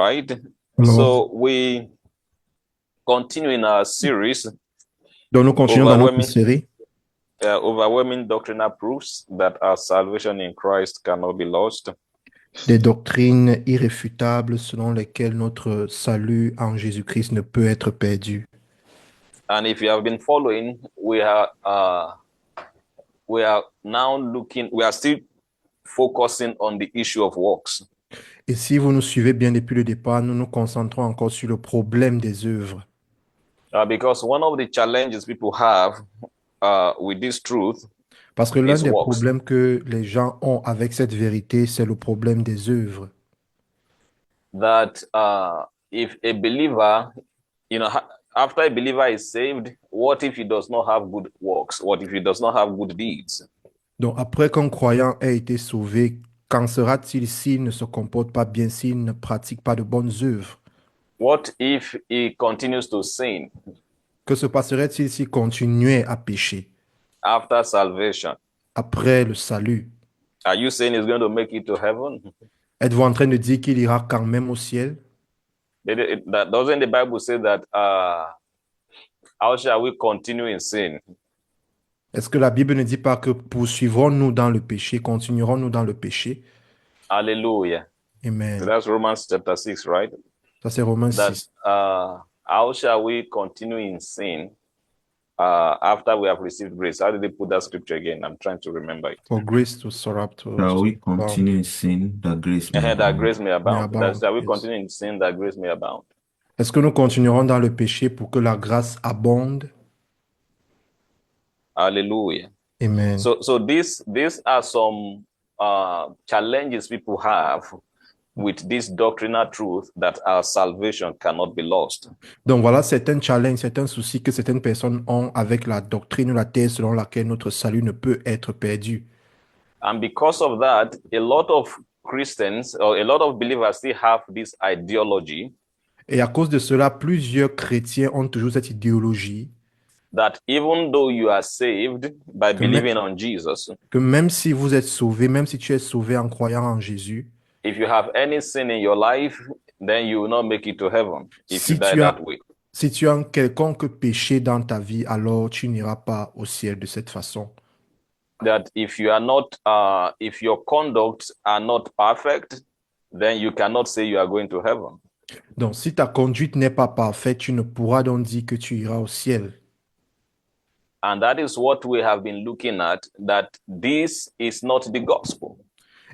right. Alors, So we continue in our series, donc nous continuons dans notre série, overwhelming doctrinal proofs that our salvation in Christ cannot be lost. des doctrines irréfutables selon lesquelles notre salut en Jésus-Christ ne peut être perdu. And if you have been following, we are now we are still focusing on the issue of works. Et si vous nous suivez bien depuis le départ, nous nous concentrons encore sur le problème des œuvres. Because one of the challenges people have with this truth Parce que l'un is des works. problèmes que les gens ont avec cette vérité, c'est le problème des œuvres. That if a believer, after a believer is saved, what if he does not have good works? What if he does not have good deeds? Donc après qu'un croyant ait été sauvé, qu'en sera-t-il s'il ne se comporte pas bien, s'il ne pratique pas de bonnes œuvres? What if he continues to sin Que se passerait-il s'il continuait à pécher after salvation? après le salut? Are you saying he's going to make it to heaven? Êtes-vous en train de dire qu'il ira quand même au ciel? Doesn't the Bible say that how shall we continue in sin? Est-ce que la Bible ne dit pas que poursuivrons-nous dans le péché, continuerons-nous dans le péché? Hallelujah. Amen. That's Romans chapter 6, right? Ça, c'est Romains That 6. how shall we continue in sin after we have received grace? How did they put that scripture again? I'm trying to remember it. For grace to soar up to Shall we abound. continue in sin that grace may That abound? grace may abound. abound, Shall we yes. continue in sin that grace may abound? Est-ce que nous continuerons dans le péché pour que la grâce abonde? Hallelujah. Amen. So these are some challenges people have with this doctrinal truth that our salvation cannot be lost. Donc voilà certains challenges, certains soucis que certaines personnes ont avec la doctrine ou la thèse selon laquelle notre salut ne peut être perdu. And because of that, a lot of Christians or a lot of believers still have this ideology Et à cause de cela, plusieurs chrétiens ont toujours cette idéologie that even though you are saved by believing on Jesus, que même si vous êtes sauvé, même si tu es sauvé en croyant en Jésus, if you have any sin in your life, then you will not make it to heaven if Si you die tu as- that way. si tu as un quelconque péché dans ta vie, alors tu n'iras pas au ciel de cette façon. That if you are not, if your conducts are not perfect, then you cannot say you are going to heaven. Donc si ta conduite n'est pas parfaite, tu ne pourras donc dire que tu iras au ciel. And that is what we have been looking at, that this is not the gospel.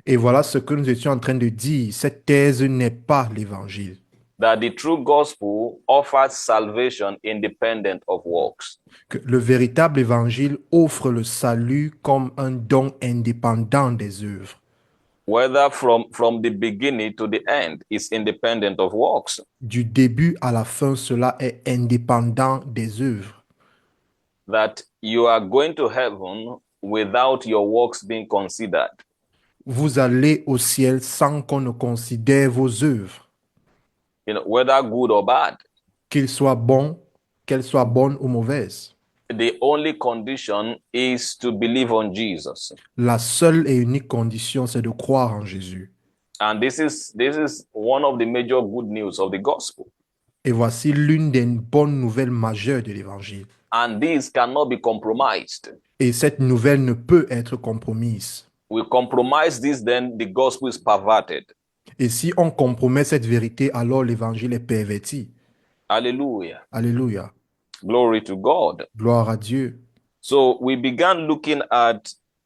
Et voilà ce que nous étions en train de dire. Cette thèse n'est pas l'évangile. That the true gospel offers salvation independent of works. Que le véritable évangile offre le salut comme un don indépendant des œuvres. Whether from the beginning to the end is independent of works. Du début à la fin, cela est indépendant des œuvres. That you are going to heaven without your works being considered. Vous allez au ciel sans qu'on ne considère vos œuvres, Whether good or bad. qu'elles soient bonnes ou mauvaises. The only condition is to believe on Jesus. La seule et unique condition, c'est de croire en Jésus. And this is one of the major good news of the gospel. Et voici l'une des bonnes nouvelles majeures de l'évangile. And this cannot be compromised. Et cette nouvelle ne peut être compromise. We compromise this, then the gospel is perverted. Et si on compromet cette vérité, alors l'évangile est perverti. Hallelujah. Alléluia. Glory to God. Gloire à Dieu. So we began looking at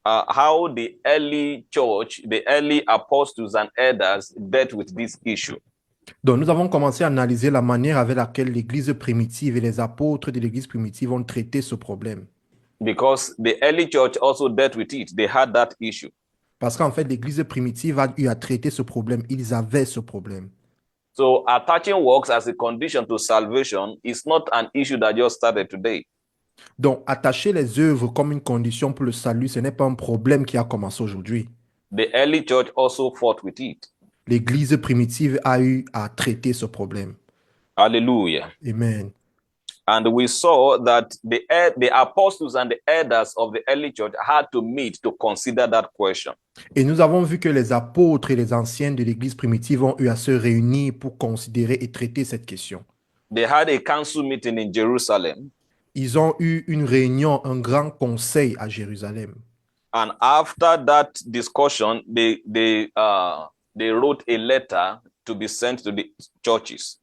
how the early church, the early apostles and elders dealt with this issue. Donc nous avons commencé à analyser la manière avec laquelle l'Église primitive et les apôtres de l'Église primitive ont traité ce problème. Because the early church also dealt with it. They had that issue. Parce qu'en fait, l'Église primitive a eu à traiter ce problème. Ils avaient ce problème. So attaching works as a condition to salvation is not an issue that just started today. Donc, attacher les œuvres comme une condition pour le salut, ce n'est pas un problème qui a commencé aujourd'hui. The early church also fought with it. L'Église primitive a eu à traiter ce problème. Hallelujah. Amen. And we saw that the apostles and the elders of the early church had to meet to consider that question. Et nous avons vu que les apôtres et les anciens de l'Église primitive ont eu à se réunir pour considérer et traiter cette question. They had a council meeting in Jerusalem, Ils ont eu une réunion, un grand conseil à Jérusalem. and after that discussion, they wrote a letter to be sent to the churches.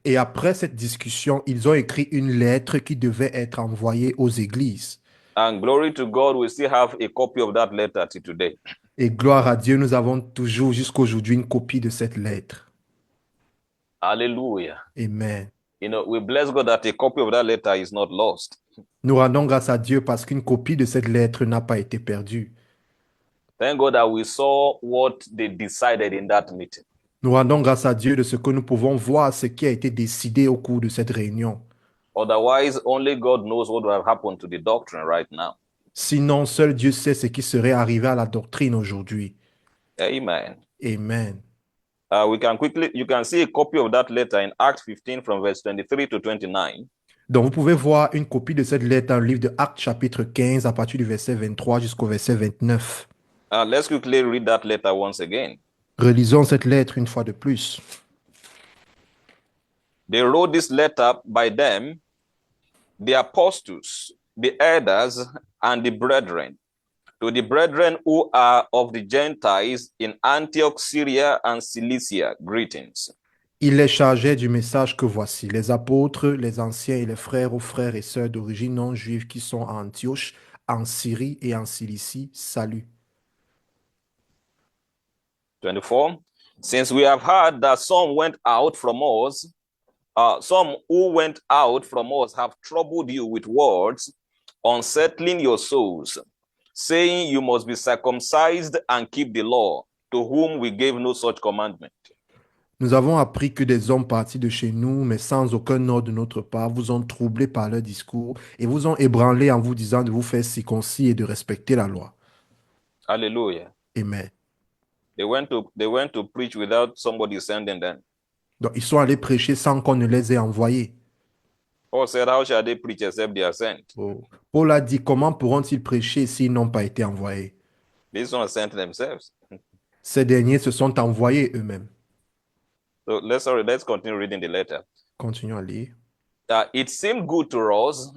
Et après cette discussion, ils ont écrit une lettre qui devait être envoyée aux églises. And glory to God, we still have a copy of that letter till today. Et gloire à Dieu, nous avons toujours jusqu'aujourd'hui une copie de cette lettre. Hallelujah. Amen. You know, we bless God that a copy of that letter is not lost. Nous rendons grâce à Dieu parce qu'une copie de cette lettre n'a pas été perdue. Thank God that we saw what they decided in that meeting. Nous rendons grâce à Dieu de ce que nous pouvons voir, ce qui a été décidé au cours de cette réunion. Otherwise, only God knows what will have happened to the doctrine right now. Sinon, seul Dieu sait ce qui serait arrivé à la doctrine aujourd'hui. Amen. Amen. You can see a copy of that letter in Acts 15 from verse 23 to 29. Donc, vous pouvez voir une copie de cette lettre dans le livre de Actes chapitre 15 à partir du verset 23 jusqu'au verset 29. Let's quickly read that letter once again. Relisons cette lettre une fois de plus. They wrote this letter by them, the apostles, the elders, and the brethren, to the brethren who are of the Gentiles in Antioch, Syria, and Cilicia, greetings. Il les chargeait du message que voici, les apôtres, les anciens et les frères aux frères et sœurs d'origine non juive qui sont à Antioche, en Syrie et en Cilicie, salut. 24. Since we have heard that some went out from us, some who went out from us have troubled you with words, unsettling your souls, saying you must be circumcised and keep the law, to whom we gave no such commandment. Nous avons appris que des hommes partis de chez nous, mais sans aucun ordre de notre part, vous ont troublé par leur discours et vous ont ébranlé en vous disant de vous faire circoncis et de respecter la loi. Hallelujah. Amen. They went to preach without somebody sending them. Donc, ils sont allés prêcher sans qu'on ne les ait envoyés. Paul said, how shall they preach except they are sent? Oh. Paul a dit, comment pourront-ils prêcher s'ils n'ont pas été envoyés? These ones sent themselves. Ces derniers se sont envoyés eux-mêmes. So let's continue reading the letter. Continuons à lire. It seemed good to us,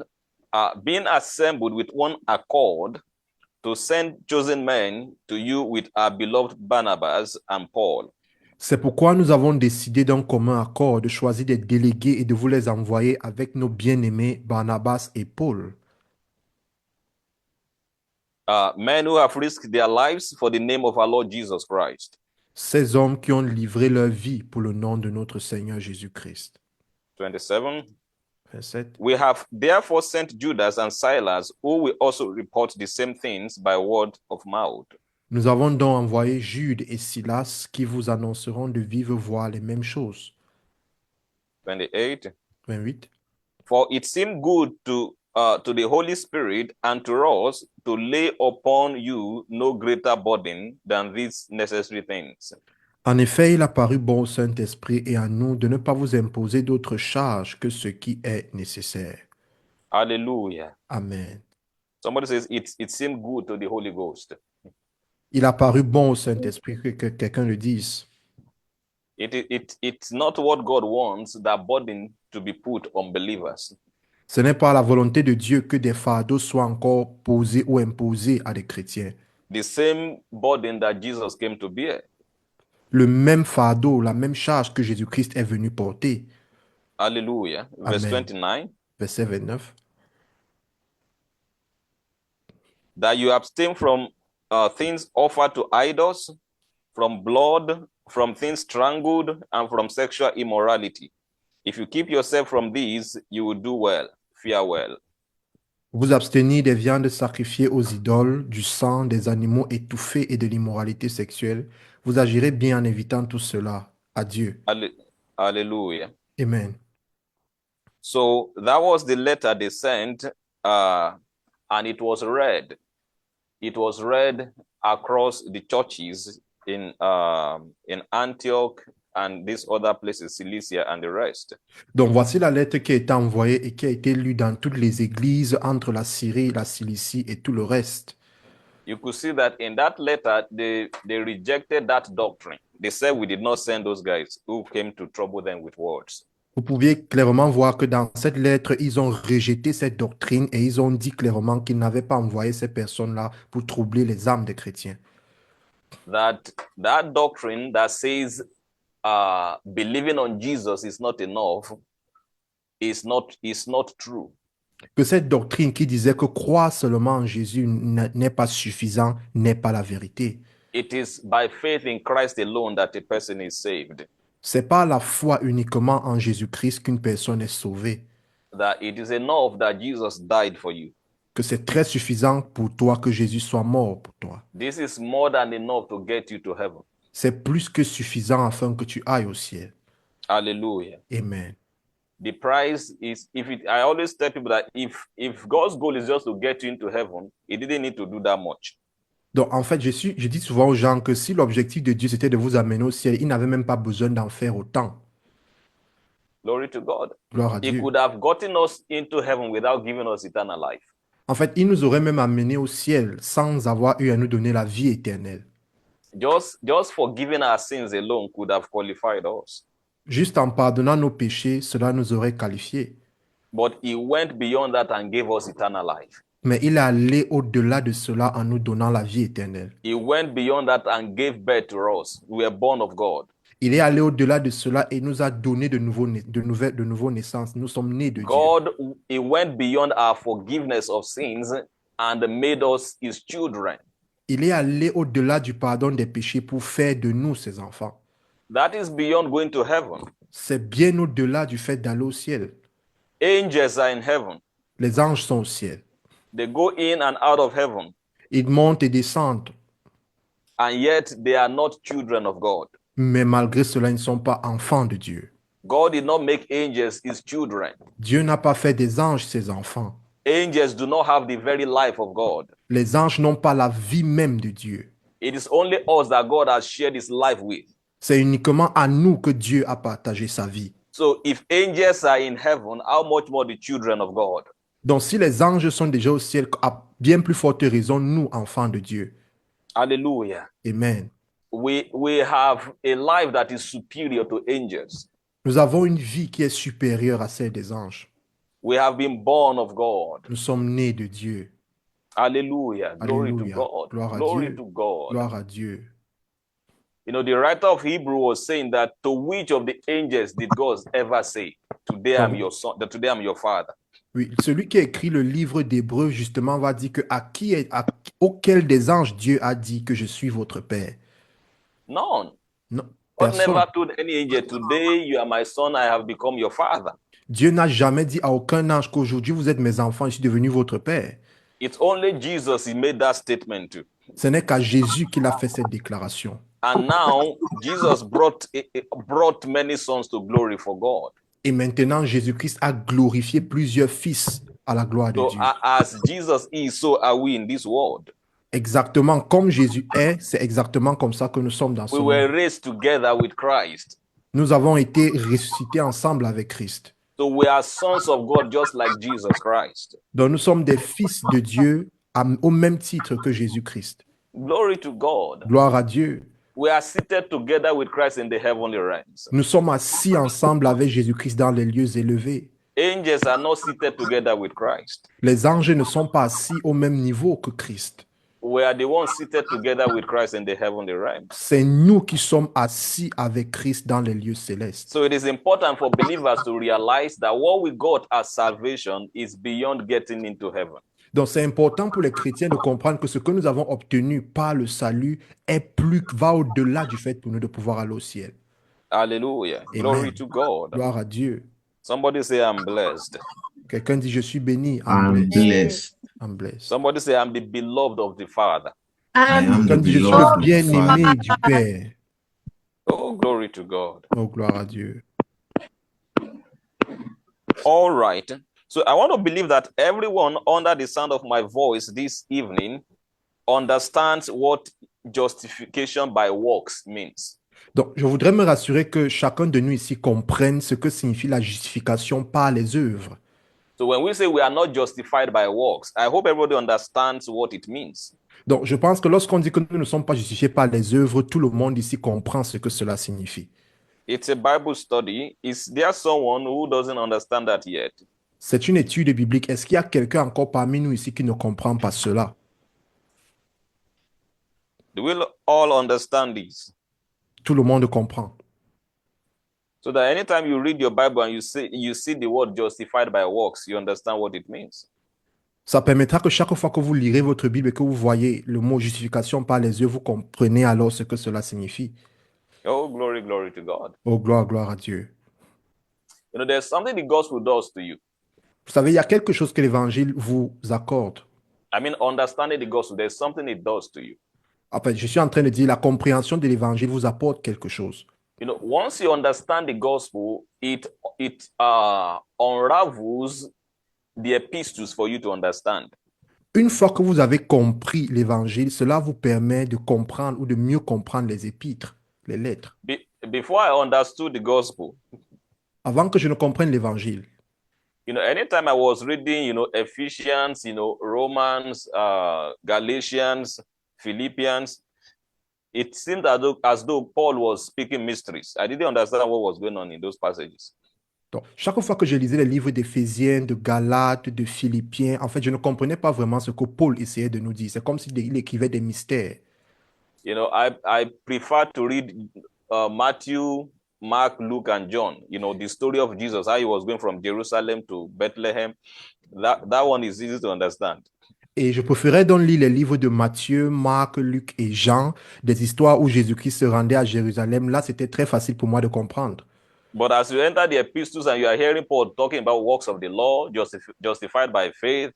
being assembled with one accord, to send chosen men to you with our beloved Barnabas and Paul. C'est pourquoi nous avons décidé d'un commun accord de choisir des délégués et de vous les envoyer avec nos bien-aimés Barnabas et Paul. Men who have risked their lives for the name of our Lord Jesus Christ. Ces hommes qui ont livré leur vie pour le nom de notre Seigneur Jésus-Christ. 27. Verset. We have therefore sent Judas and Silas, who will also report the same things by word of mouth. Nous avons donc envoyé Jude et Silas qui vous annonceront de vive voix les mêmes choses. 28. 28. For it seemed good to the Holy Spirit and to us to lay upon you no greater burden than these necessary things. En effet, il a paru bon au Saint-Esprit et à nous de ne pas vous imposer d'autre charge que ce qui est nécessaire. Hallelujah. Amen. Somebody says it seemed good to the Holy Ghost. Il a paru bon au Saint-Esprit que quelqu'un le dise. It's not what God wants that burden to be put on believers. Ce n'est pas la volonté de Dieu que des fardeaux soient encore posés ou imposés à des chrétiens. The same burden that Jesus came to bear. Le même fardeau, la même charge que Jésus-Christ est venu porter. Hallelujah. Verse Amen. 29. Verset 29. That you abstain from things offered to idols, from blood, from things strangled, and from sexual immorality. If you keep yourself from these, you will do well. Fear well. Vous abstenir des viandes sacrifiées aux idoles, du sang, des animaux étouffés et de l'immoralité sexuelle. Vous agirez bien en évitant tout cela. Adieu. Hallelujah. Amen. So that was the letter they sent, and it was read. It was read across the churches in Antioch and these other places, Cilicia and the rest. Donc voici la lettre qui a été envoyée et qui a été lue dans toutes les églises entre la Syrie, la Cilicie et tout le reste. You could see that in that letter, they rejected that doctrine. They said we did not send those guys who came to trouble them with words. Vous pouviez clairement voir que dans cette lettre, ils ont rejeté cette doctrine et ils ont dit clairement qu'ils n'avaient pas envoyé ces personnes-là pour troubler les âmes des chrétiens. That doctrine that says believing on Jesus is not enough is not true. Que cette doctrine qui disait que croire seulement en Jésus n'est pas suffisant, n'est pas la vérité. It is by faith in Christ alone that a person is saved. C'est pas la foi uniquement en Jésus-Christ qu'une personne est sauvée. That it is enough that Jesus died for you. Que c'est très suffisant pour toi que Jésus soit mort pour toi. This is more than enough to get you to heaven. C'est plus que suffisant afin que tu ailles au ciel. Hallelujah. Amen. The price is, I always tell people that if God's goal is just to get you into heaven, he didn't need to do that much. Donc, en fait, je dis souvent aux gens que si l'objectif de Dieu, c'était de vous amener au ciel, il n'avait même pas besoin d'en faire autant. Glory to God. Gloire à He Dieu. could have gotten us into heaven without giving us eternal life. En fait, il nous aurait même amenés au ciel sans avoir eu à nous donner la vie éternelle. Just forgiving our sins alone could have qualified us. Juste en pardonnant nos péchés, cela nous aurait qualifiés. But he went beyond that and gave us eternal life. Mais il est allé au-delà de cela en nous donnant la vie éternelle. He went beyond that and gave birth to us. We were born of God. Il est allé au-delà de cela et nous a donné de nouveaux naissances. Nous sommes nés de Dieu. God, he went beyond our forgiveness of sins and made us his children. Il est allé au-delà du pardon des péchés pour faire de nous ses enfants. That is beyond going to heaven. C'est bien au-delà du fait d'aller au ciel. Angels are in heaven. Les anges sont au ciel. They go in and out of heaven, Ils montent et descendent. and yet they are not children of God. Mais malgré cela, ils ne sont pas enfants de Dieu. God did not make angels his children. Dieu n'a pas fait des anges ses enfants. Angels do not have the very life of God. Les anges n'ont pas la vie même de Dieu. It is only us that God has shared his life with. C'est uniquement à nous que Dieu a partagé sa vie. So if angels are in heaven, how much more the children of God? Donc si les anges sont déjà au ciel, à bien plus forte raison, nous, enfants de Dieu. Hallelujah. Amen. We have a life that is superior to angels. Nous avons une vie qui est supérieure à celle des anges. We have been born of God. Nous sommes nés de Dieu. Hallelujah. Glory to Alléluia. God. Gloire à Glory Dieu. to God. Gloire à Dieu. You know, the writer of Hebrew was saying that to which of the angels did God ever say, today I'm your son, that today I'm your father? Oui, celui qui a écrit le livre d'Hébreux, justement, va dire que auquel des anges Dieu a dit que je suis votre père. None. Non, God personne. never told any angel, today you are my son, I have become your father. Dieu n'a jamais dit à aucun ange qu'aujourd'hui vous êtes mes enfants, je suis devenu votre père. It's only Jesus he made that statement to. Ce n'est qu'à Jésus qu'il a fait cette déclaration. And now Jesus brought many sons to glory for God. Et maintenant, Jésus-Christ a glorifié plusieurs fils à la gloire de So Dieu. as Jesus is, so are we in this world. Exactement comme Jésus est, c'est exactement comme ça que nous sommes dans ce We were monde. raised together with Christ. Nous avons été ressuscités ensemble avec Christ. So we are sons of God just like Jesus Christ. Donc nous sommes des fils de Dieu au même titre que Jésus-Christ. Glory to God. Gloire à Dieu. We are seated together with Christ in the heavenly realms. Nous sommes assis ensemble avec Jésus-Christ dans les lieux élevés. Angels are not seated together with Christ. Les anges ne sont pas assis au même niveau que Christ. We are the ones seated together with Christ in the heavenly realms. C'est nous qui sommes assis avec Christ dans les lieux célestes. So it is important for believers to realize that what we got as salvation is beyond getting into heaven. Donc c'est important pour les chrétiens de comprendre que ce que nous avons obtenu par le salut va au-delà du fait pour nous de pouvoir aller au ciel. Hallelujah. Amen. Glory to God. Gloire à Dieu. Somebody say, I'm blessed. Quelqu'un dit, je suis béni. I'm blessed. I'm blessed. Somebody say, I'm the beloved of the Father. I am the Quelqu'un dit, je suis beloved le of the bien-aimé Father. du Père. Oh, glory to God. Oh, gloire à Dieu. All right. So I want to believe that everyone under the sound of my voice this evening understands what justification by works means. Donc, je voudrais me rassurer que chacun de nous ici comprenne ce que signifie la justification par les œuvres. So when we say we are not justified by works, I hope everybody understands what it means. Donc, je pense que lorsqu'on dit que nous ne sommes pas justifiés par les œuvres, tout le monde ici comprend ce que cela signifie. It's a Bible study. Is there someone who doesn't understand that yet? C'est une étude biblique. Est-ce qu'il y a quelqu'un encore parmi nous ici qui ne comprend pas cela? Do we all understand this? Tout le monde comprend. So that anytime you read your Bible and you see the word justified by works, you understand what it means. Ça permettra que chaque fois que vous lirez votre Bible et que vous voyez le mot justification par les œuvres, vous comprenez alors ce que cela signifie. Oh, glory, glory to God. Oh, gloire, gloire à Dieu. You know, there's something the gospel does to you. Vous savez, il y a quelque chose que l'Évangile vous accorde. I mean, understanding the gospel, there's something it does to you. En fait, je suis en train de dire la compréhension de l'Évangile vous apporte quelque chose. You know, once you understand the gospel, it unravels the epistles for you to understand. Une fois que vous avez compris l'Évangile, cela vous permet de comprendre ou de mieux comprendre les épîtres, les lettres. Before I understood the gospel, Avant que je ne comprenne l'Évangile, you know, anytime I was reading, you know, Ephesians, you know, Romans, Galatians, Philippians, it seemed as though Paul was speaking mysteries. I didn't understand what was going on in those passages. donc, chaque fois que je lisais les livres d'Éphésiens, de Galates, de Philippiens, en fait, je ne comprenais pas vraiment ce que Paul essayait de nous dire. C'est comme s'il écrivait des mystères. You know, I prefer to read Matthew, Mark, Luke, and John. You know, the story of Jesus, how he was going from Jerusalem to Bethlehem. That one is easy to understand. Et je préférais donc lire les livres de Matthieu, Marc, Luc et Jean, des histoires où Jésus-Christ se rendait à Jérusalem. Là, c'était très facile pour moi de comprendre. But as you enter the epistles and you are hearing Paul talking about works of the law, justified by faith,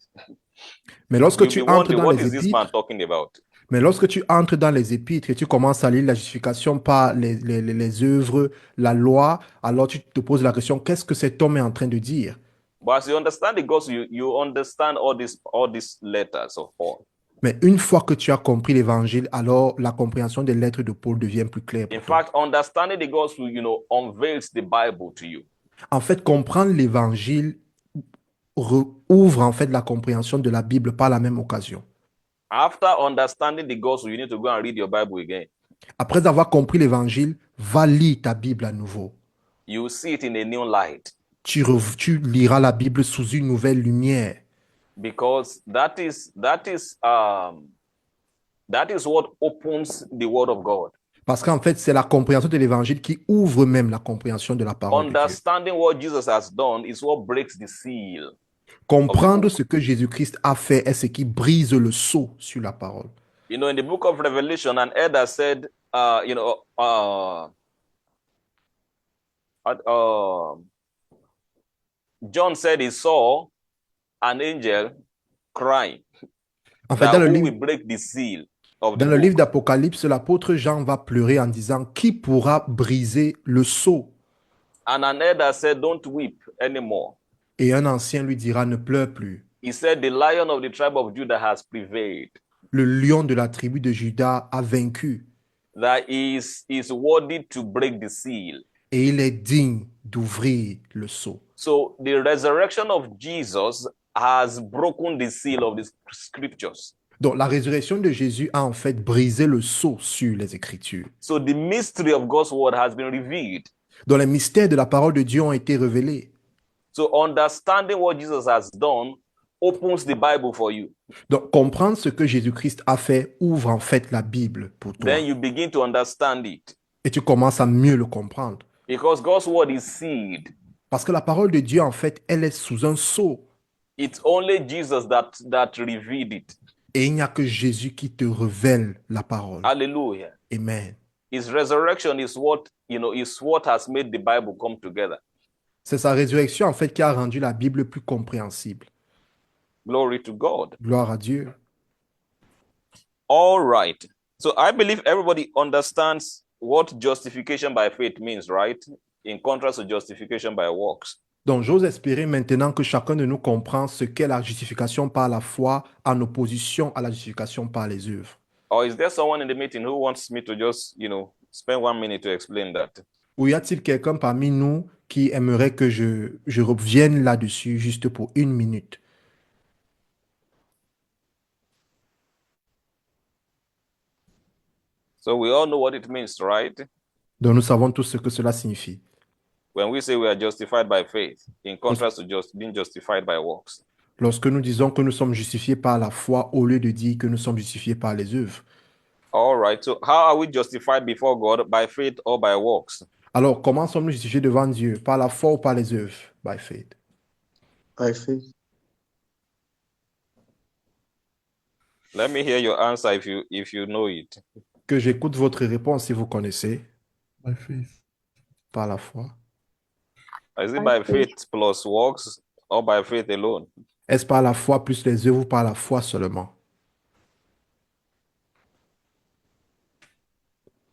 Mais lorsque you'll tu be entres wondering, dans what les is this man épîtres, talking about? mais lorsque tu entres dans les épîtres et tu commences à lire la justification par les œuvres, la loi, alors tu te poses la question, qu'est-ce que cet homme est en train de dire? But as you understand the gospel, you understand all these letters of Paul. Mais une fois que tu as compris l'évangile, alors la compréhension des lettres de Paul devient plus claire In pour toi. fact, understanding the gospel, you know, unveils the Bible to you. En fait, comprendre l'évangile ouvre en fait la compréhension de la Bible par la même occasion. After understanding the gospel, you need to go and read your Bible again. Après avoir compris l'évangile, va lire ta Bible à nouveau. You will see it in a new light, Tu liras la Bible sous une nouvelle lumière. because that is what opens the word of God. Parce qu'en fait, c'est la compréhension de l'évangile qui ouvre même la compréhension de la parole de Dieu. Understanding what Jesus has done is what breaks the seal. Comprendre ce que Jésus-Christ a fait est ce qui brise le sceau sur la parole. You know, in the book of Revelation, an elder said, John said he saw an angel crying. En fait, That dans le who livre, will break the seal of the dans le livre book? d'Apocalypse, l'apôtre Jean va pleurer en disant, qui pourra briser le sceau? And an elder said, don't weep anymore. Et un ancien lui dira, ne pleure plus. He said, the Lion of the tribe of Judah has prevailed. Le lion de la tribu de Juda a vaincu That is worthy to break the seal. et il est digne d'ouvrir le sceau. So the resurrection of Jesus has broken the seal of the scriptures. Donc, la résurrection de Jésus a en fait brisé le sceau sur les Écritures. So the mystery of God's word has been revealed. Donc, les mystères de la parole de Dieu ont été révélés. So understanding what Jesus has done opens the Bible for you. Donc, comprendre ce que Jésus-Christ a fait ouvre en fait la Bible pour toi. Then you begin to understand it. Et tu commences à mieux le comprendre. Because God's word is sealed. Parce que la parole de Dieu, en fait, elle est sous un sceau. It's only Jesus that revealed it. Et il n'y a que Jésus qui te révèle la parole. Hallelujah. Amen. His resurrection is what has made the Bible come together. C'est sa résurrection, en fait, qui a rendu la Bible plus compréhensible. Glory to God. Gloire à Dieu. All right. So I believe everybody understands what justification by faith means, right? In contrast to justification by works. Donc, j'ose espérer maintenant que chacun de nous comprend ce qu'est la justification par la foi en opposition à la justification par les œuvres. Or is there someone in the meeting who wants me to just, spend 1 minute to explain that. Ou y a-t-il quelqu'un parmi nous qui aimerait que je revienne là-dessus juste pour 1 minute? So we all know what it means, right? Donc nous savons tous ce que cela signifie. When we say we are justified by faith, in contrast to just being justified by works. Lorsque nous disons que nous sommes justifiés par la foi au lieu de dire que nous sommes justifiés par les œuvres. All right. So how are we justified before God? By faith or by works? Alors, comment sommes-nous justifiés devant Dieu? Par la foi ou par les œuvres? By faith. By faith. Let me hear your answer if you know it. Que j'écoute votre réponse si vous connaissez. By faith. Par la foi. Is it By by faith plus works or by faith alone? Est-ce par la foi plus les œuvres ou par la foi seulement?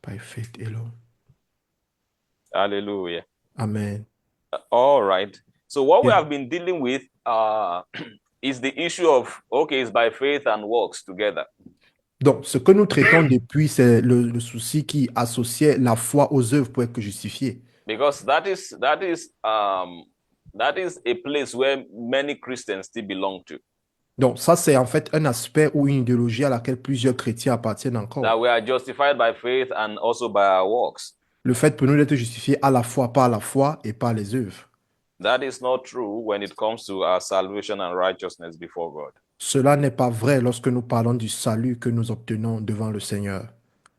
By faith alone. Hallelujah. Amen. All right. So what we Yeah. have been dealing with is the issue of, okay, it's by faith and works together. Donc, ce que nous traitons depuis, c'est le souci qui associait la foi aux œuvres pour être justifié. Because that is a place where many Christians still belong to. Donc, ça, c'est en fait un aspect ou une idéologie à laquelle plusieurs chrétiens appartiennent encore. That we are justified by faith and also by our works. Le fait pour nous d'être justifiés à la fois par la foi et par les œuvres. That is not true when it comes to our salvation and righteousness before God. Cela n'est pas vrai lorsque nous parlons du salut que nous obtenons devant le Seigneur.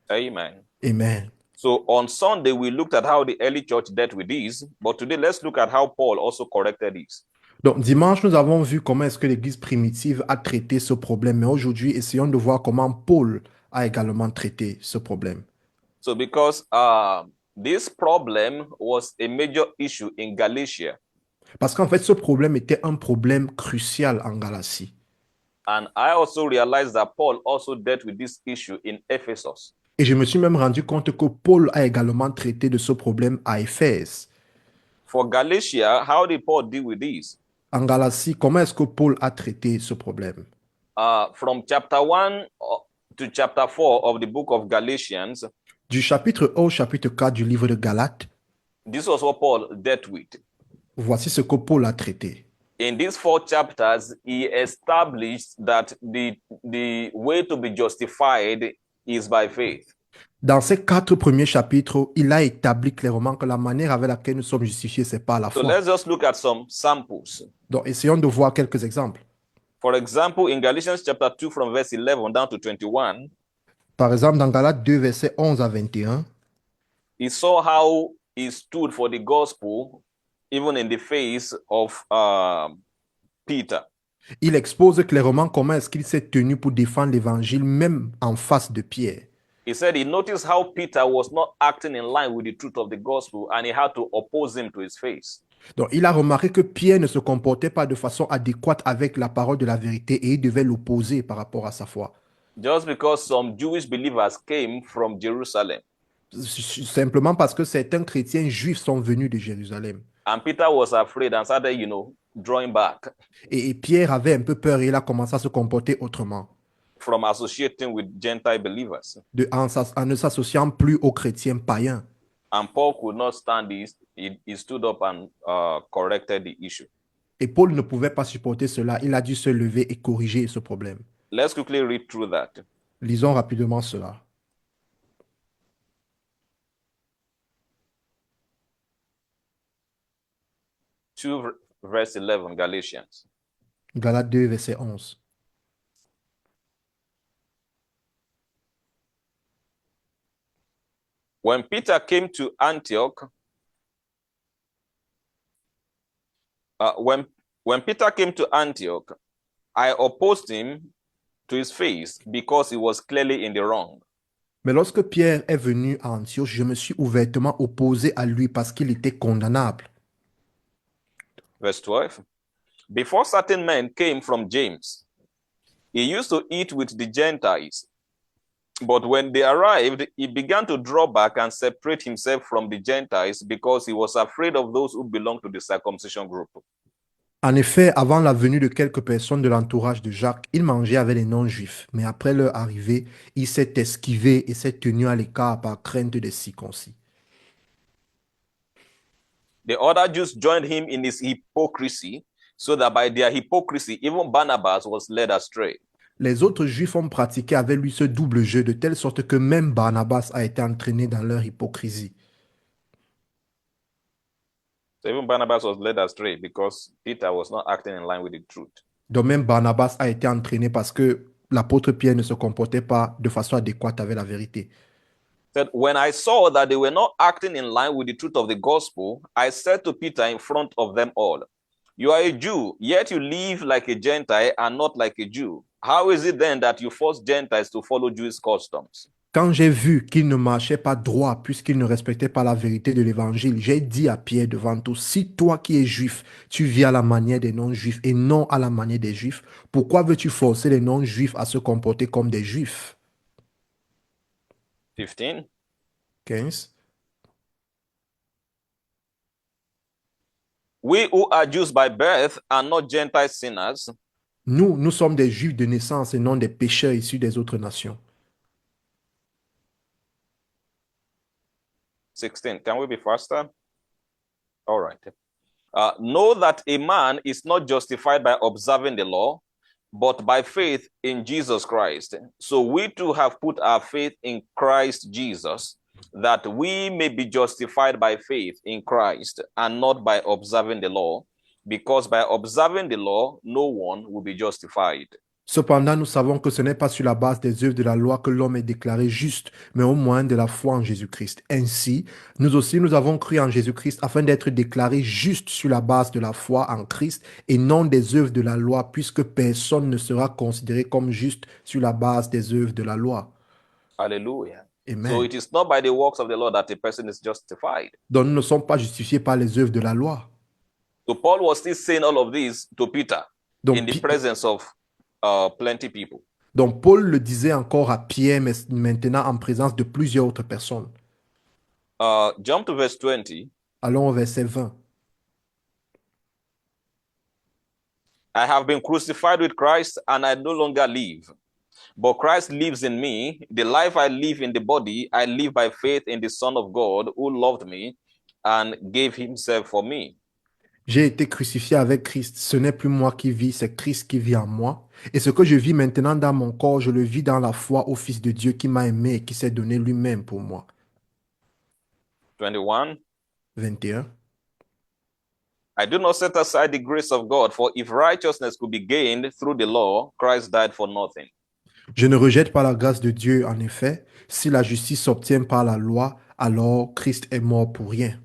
Amen. Amen. So on Sunday, we looked at how the early church dealt with this, but today let's look at how Paul also corrected this. Donc, dimanche, nous avons vu comment est-ce que l'Église primitive a traité ce problème. Mais aujourd'hui, essayons de voir comment Paul a également traité ce problème. So because this problem was a major issue in Galatia, Parce qu'en fait, ce problème était un problème crucial en Galatie. and I also realized that Paul also dealt with this issue in Ephesus. Et je me suis même rendu compte que Paul a également traité de ce problème à Éphèse. For Galatia, how did Paul deal with this? En Galatie, comment est-ce que Paul a traité ce problème? From chapter 1 to chapter 4 of the book of Galatians, Du chapitre 1 au chapitre 4 du livre de Galates, this was what Paul dealt with. voici ce que Paul a traité. In these 4 chapters, he established that the way to be justified is by faith. Dans ces 4 premiers chapitres, il a établi clairement que la manière avec laquelle nous sommes justifiés, c'est par la So foi. let's just look at some samples. Donc, essayons de voir quelques exemples. For example, in Galatians chapter 2 from verse 11 down to 21, Par exemple, dans Galates 2, versets 11 à 21, he saw how he stood for the gospel even in the face of Peter. il expose clairement comment est-ce qu'il s'est tenu pour défendre l'évangile, même en face de Pierre. He said he noticed how Peter was not acting in line with the truth of the gospel and he had to oppose him to his face. Donc, il a remarqué que Pierre ne se comportait pas de façon adéquate avec la parole de la vérité et il devait l'opposer par rapport à sa foi. Just because some Jewish believers came from Jerusalem Simplement parce que certains chrétiens juifs sont venus de Jérusalem. and Peter was afraid and started, drawing back Et Pierre avait un peu peur et il a commencé à se comporter autrement, from associating with Gentile believers. en ne s'associant plus aux chrétiens païens. And Paul could not stand this. He stood up and corrected the issue. Et Paul ne pouvait pas supporter cela. Il a dû se lever et corriger ce problème. Let's quickly read through that. Lisons rapidement cela. Verse 11, Galatians. Galates 2, verset 11. When Peter came to Antioch, when Peter came to Antioch, I opposed him to his face because he was clearly in the wrong. Mais lorsque Pierre est venu à Antioche, je me suis ouvertement opposé à lui parce qu'il était condamnable. Verse 12. Before certain men came from James, he used to eat with the Gentiles. But when they arrived, he began to draw back and separate himself from the Gentiles because he was afraid of those who belonged to the circumcision group. En effet, avant la venue de quelques personnes de l'entourage de Jacques, il mangeait avec les non-juifs, mais après leur arrivée, il s'est esquivé et s'est tenu à l'écart par crainte des circoncis. The other Jews joined him in his hypocrisy, so that by their hypocrisy, even Barnabas was led astray. Les autres juifs ont pratiqué avec lui ce double jeu de telle sorte que même Barnabas a été entraîné dans leur hypocrisie. So even Barnabas was led astray because Peter was not acting in line with the truth. Donc même Barnabas a été entraîné parce que l'apôtre Pierre ne se comportait pas de façon adéquate avec la vérité. Said, when I saw that they were not acting in line with the truth of the gospel, I said to Peter in front of them all, you are a Jew, yet you live like a Gentile and not like a Jew. How is it then that you force Gentiles to follow Jewish customs? Quand j'ai vu qu'il ne marchait pas droit puisqu'il ne respectait pas la vérité de l'évangile, j'ai dit à Pierre devant tous, si toi qui es juif, tu vis à la manière des non-juifs et non à la manière des juifs, pourquoi veux-tu forcer les non-juifs à se comporter comme des juifs? 15. 15. We who are Jews by birth are not Gentile sinners, Nous sommes des juifs de naissance et non des pécheurs issus des autres nations. 16. Can we be faster? All right. Know that a man is not justified by observing the law, but by faith in Jesus Christ. So we too have put our faith in Christ Jesus, that we may be justified by faith in Christ and not by observing the law, because by observing the law, no one will be justified. Cependant, nous savons que ce n'est pas sur la base des œuvres de la loi que l'homme est déclaré juste, mais au moyen de la foi en Jésus-Christ. Ainsi, nous aussi, nous avons cru en Jésus-Christ afin d'être déclarés justes sur la base de la foi en Christ et non des œuvres de la loi, puisque personne ne sera considéré comme juste sur la base des œuvres de la loi. Hallelujah. Amen. So it is not by the works of the law that a person is justified. Donc, nous ne sommes pas justifiés par les œuvres de la loi. So Paul was still saying all of this to Peter Donc, in the Pi- presence of plenty people. Donc, Paul le disait encore à Pierre, mais maintenant en présence de plusieurs autres personnes. Jump to verse 20. Allons au verset 20. I have been crucified with Christ, and I no longer live. But Christ lives in me. The life I live in the body, I live by faith in the Son of God who loved me and gave himself for me. J'ai été crucifié avec Christ. Ce n'est plus moi qui vis, c'est Christ qui vit en moi. Et ce que je vis maintenant dans mon corps, je le vis dans la foi au Fils de Dieu qui m'a aimé et qui s'est donné lui-même pour moi. 21. 21. I do not set aside the grace of God, for if righteousness could be gained through the law, Christ died for nothing. Je ne rejette pas la grâce de Dieu, en effet. Si la justice s'obtient par la loi, alors Christ est mort pour rien.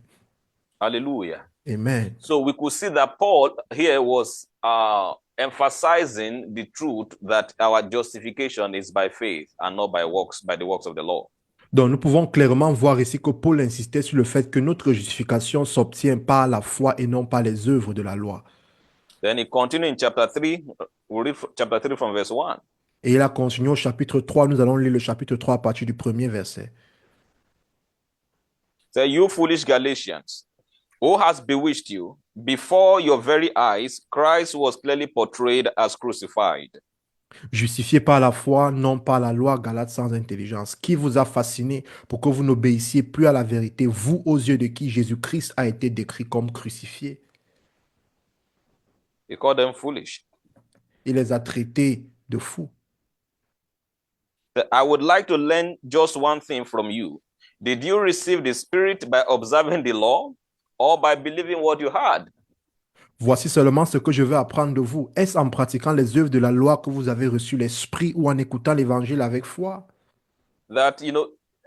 Hallelujah. Amen. So we could see that Paul here was emphasizing the truth that our justification is by faith and not by works, by the works of the law. Donc nous pouvons clairement voir ici que Paul insistait sur le fait que notre justification s'obtient par la foi et non par les œuvres de la loi. Then he continued in chapter 3. We'll read chapter 3 from verse 1. Et il a continué au chapitre 3. Nous allons lire le chapitre 3 à partir du premier verset. Say, you foolish Galatians, who has bewitched you? Before your very eyes, Christ was clearly portrayed as crucified. Justifié par la foi, non par la loi, Galates sans intelligence. Qui vous a fasciné pour que vous n'obéissiez plus à la vérité, vous aux yeux de qui Jésus-Christ a été décrit comme crucifié? He called them foolish. Il les a traités de fous. I would like to learn just one thing from you. Did you receive the Spirit by observing the law or by believing what you heard? Voici seulement ce que je veux apprendre de vous. Est-ce en pratiquant les œuvres de la loi que vous avez reçu l'Esprit ou en écoutant l'Évangile avec foi? That,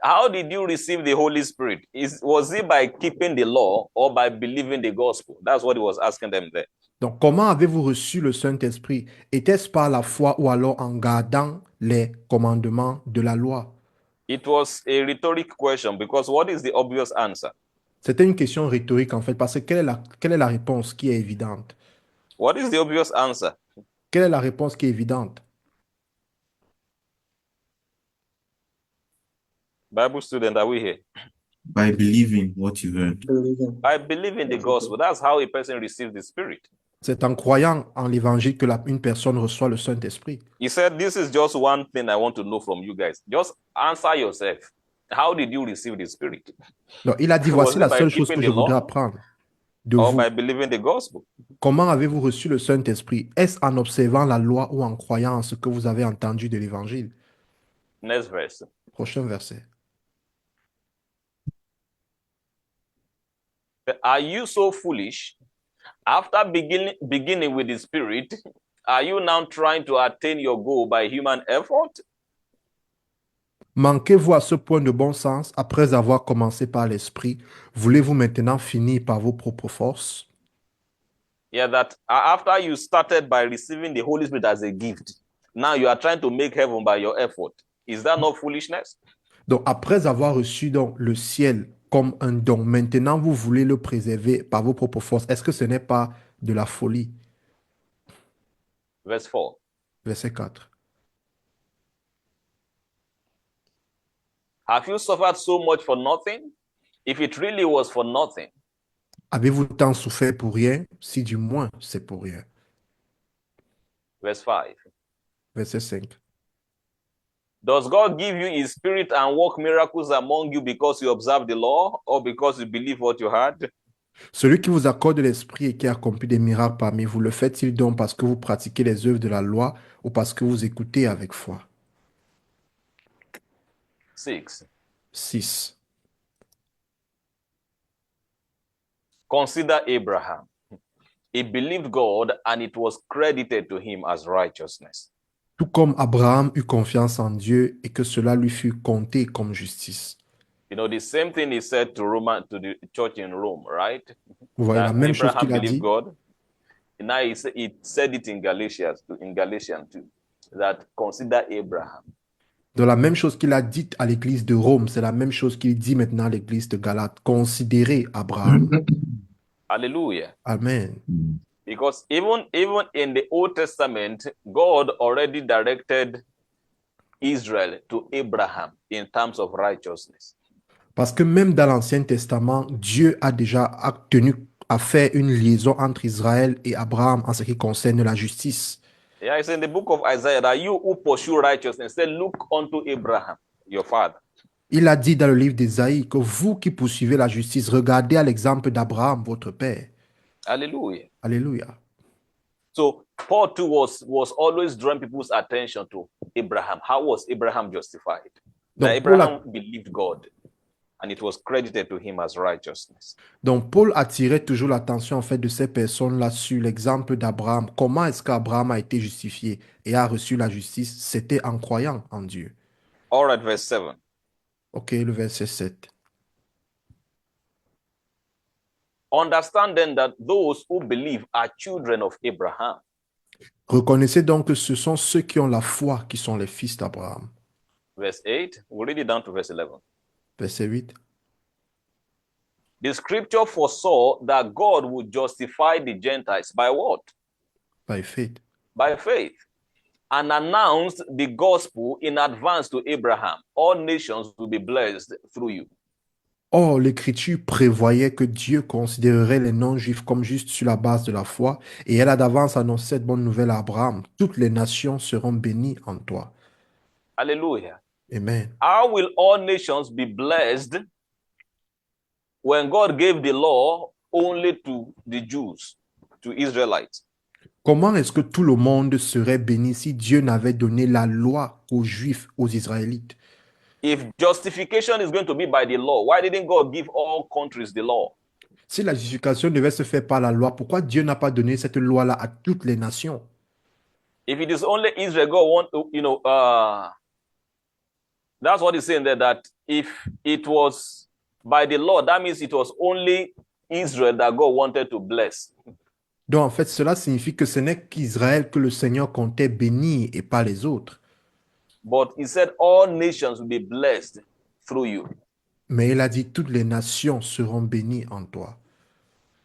how did you receive the Holy Spirit? Was it by keeping the law or by believing the gospel? That's what he was asking them there. Donc, comment avez-vous reçu le Saint-Esprit? Était-ce par la foi ou alors en gardant les commandements de la loi? It was a rhetoric question because what is the obvious answer? C'était une question rhétorique en fait, parce que quelle est la réponse qui est évidente? What is the obvious answer? Quelle est la réponse qui est évidente? Bible student, are we here? By believing what you heard. By believing the gospel. That's how a person receives the Spirit. C'est en croyant en l'évangile que une personne reçoit le Saint-Esprit. He said, this is just one thing I want to know from you guys. Just answer yourself. How did you receive the Spirit? Donc, il a dit, Was voici it la by seule chose keeping que the je voudrais law apprendre de or vous. by believing the gospel? Comment avez-vous reçu le Saint-Esprit? Est-ce en observant la loi ou en croyant en ce que vous avez entendu de l'évangile? Next verse. Prochain verset. Are you so foolish? After beginning with the Spirit, are you now trying to attain your goal by human effort? Manquez-vous à ce point de bon sens après avoir commencé par l'Esprit? Voulez-vous maintenant finir par vos propres forces? Yeah, that after you started by receiving the Holy Spirit as a gift, now you are trying to make heaven by your effort. Is that not foolishness? Donc, après avoir reçu donc, le ciel comme un don, maintenant vous voulez le préserver par vos propres forces. Est-ce que ce n'est pas de la folie? Verse 4. Verset 4. Have you suffered so much for nothing? If it really was for nothing, Avez-vous tant souffert pour rien? Si du moins c'est pour rien. verse 5. Verset 5. Does God give you his spirit and work miracles among you because you observe the law or because you believe what you heard? Celui qui vous accorde l'Esprit et qui accomplit des miracles parmi vous, le fait-il donc parce que vous pratiquez les œuvres de la loi ou parce que vous écoutez avec foi? 6. 6. Consider Abraham. He believed God and it was credited to him as righteousness. Tout comme Abraham eut confiance en Dieu et que cela lui fut compté comme justice. You know, the same thing he said to the church in Rome, right? Vous voyez la That même chose Abraham qu'il a believed dit. God. And now he said it in Galatians too, that consider Abraham. De la même chose qu'il a dit à l'église de Rome, c'est la même chose qu'il dit maintenant à l'église de Galate. Considérez Abraham. Hallelujah. Amen. Because even in the Old Testament, God already directed Israel to Abraham in terms of righteousness. Parce que même dans l'Ancien Testament, Dieu a déjà à faire une liaison entre Israël et Abraham en ce qui concerne la justice. Yeah, it's in the book of Isaiah that you who pursue righteousness, say, look unto Abraham, your father. Il a dit dans le livre d'Ésaïe que vous qui poursuivez la justice, regardez à l'exemple d'Abraham, votre père. Hallelujah. Alléluia. So Paul too was always drawing people's attention to Abraham. How was Abraham justified? Donc, That Abraham believed God and it was credited to him as righteousness. Donc, Paul attirait toujours l'attention en fait de ces personnes-là sur l'exemple d'Abraham. Comment est-ce qu'Abraham a été justifié et a reçu la justice? C'était en croyant en Dieu. All right, verse 7. Ok, le verset 7. Understand then that those who believe are children of Abraham. Reconnaissez donc que ce sont ceux qui ont la foi qui sont les fils d'Abraham. Verse 8, we'll read it down to verse 11. Verset 8. The scripture foresaw that God would justify the Gentiles by what? By faith. By faith. And announced the gospel in advance to Abraham. All nations will be blessed through you. Or, l'Écriture prévoyait que Dieu considérerait les non-juifs comme justes sur la base de la foi, et elle a d'avance annoncé cette bonne nouvelle à Abraham. Toutes les nations seront bénies en toi. Hallelujah. Amen. How will all nations be blessed when God gave the law only to the Jews, to Israelites? Comment est-ce que tout le monde serait béni si Dieu n'avait donné la loi aux Juifs, aux Israélites? If justification is going to be by the law, why didn't God give all countries the law? Si la justification devait se faire par la loi, pourquoi Dieu n'a pas donné cette loi-là à toutes les nations? If it is only Israel, God want to, that's what he's saying there, that if it was by the law, that means it was only Israel that God wanted to bless. Donc, en fait, cela signifie que ce n'est qu'Israël que le Seigneur comptait bénir et pas les autres. But he said all nations will be blessed through you. Mais il a dit, toutes les nations seront bénies en toi.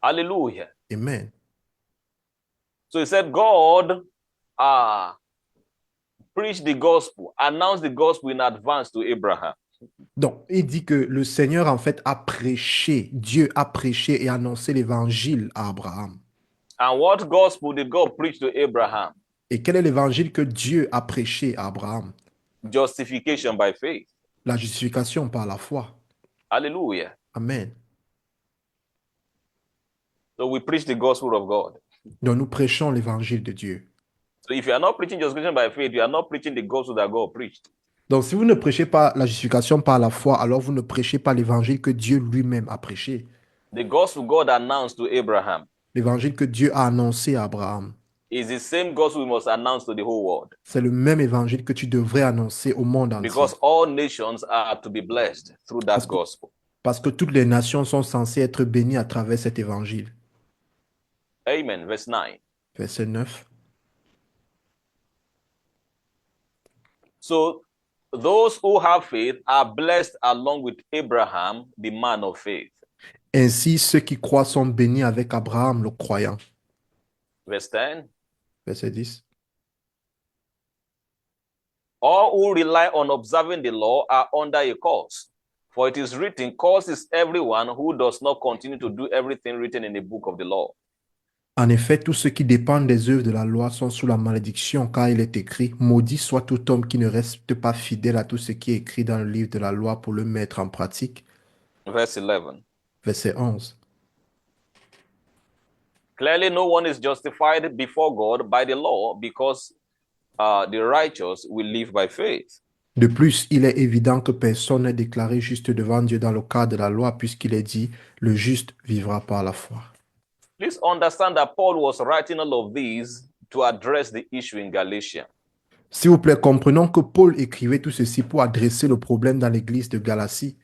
Hallelujah. Amen. So he said God preached the gospel, announced the gospel in advance to Abraham. Donc, il dit que le Seigneur, en fait, a prêché, Dieu a prêché et annoncé l'évangile à Abraham. And what gospel did God preach to Abraham? Et quel est l'évangile que Dieu a prêché à Abraham? Justification by faith. La justification par la foi. Hallelujah. Amen. So we preach the gospel of God. Donc nous prêchons l'évangile de Dieu. So if you are not preaching justification by faith, you are not preaching the gospel that God preached. Donc si vous ne prêchez pas la justification par la foi, alors vous ne prêchez pas l'évangile que Dieu lui-même a prêché. The gospel God announced to Abraham L'évangile que Dieu a annoncé à Abraham. is the same gospel we must announce to the whole world. C'est le même évangile que tu devrais annoncer au monde entier. Because all nations are to be blessed through that gospel. Parce que toutes les nations sont censées être bénies à travers cet évangile. Amen. Verse 9. Verset 9. So those who have faith are blessed along with Abraham, the man of faith. Ainsi, ceux qui croient sont bénis avec Abraham, le croyant. Verse 10. Verset 10. All who rely on observing the law are under a curse. For it is written, cursed is everyone who does not continue to do everything written in the book of the law. En effet, tous ceux qui dépendent des œuvres de la loi sont sous la malédiction, car il est écrit, maudit soit tout homme qui ne reste pas fidèle à tout ce qui est écrit dans le livre de la loi pour le mettre en pratique. Verse 11. Verset 11. Clearly, no one is justified before God by the law because the righteous will live by faith. De plus, il est évident que personne n'est déclaré juste devant Dieu dans le cadre de la loi, puisqu'il est dit, le juste vivra par la foi. Please understand that Paul was writing all of these to address the issue in Galatia. S'il vous plaît, comprenons que Paul écrivait tout ceci pour adresser le problème dans l'église de Galatie.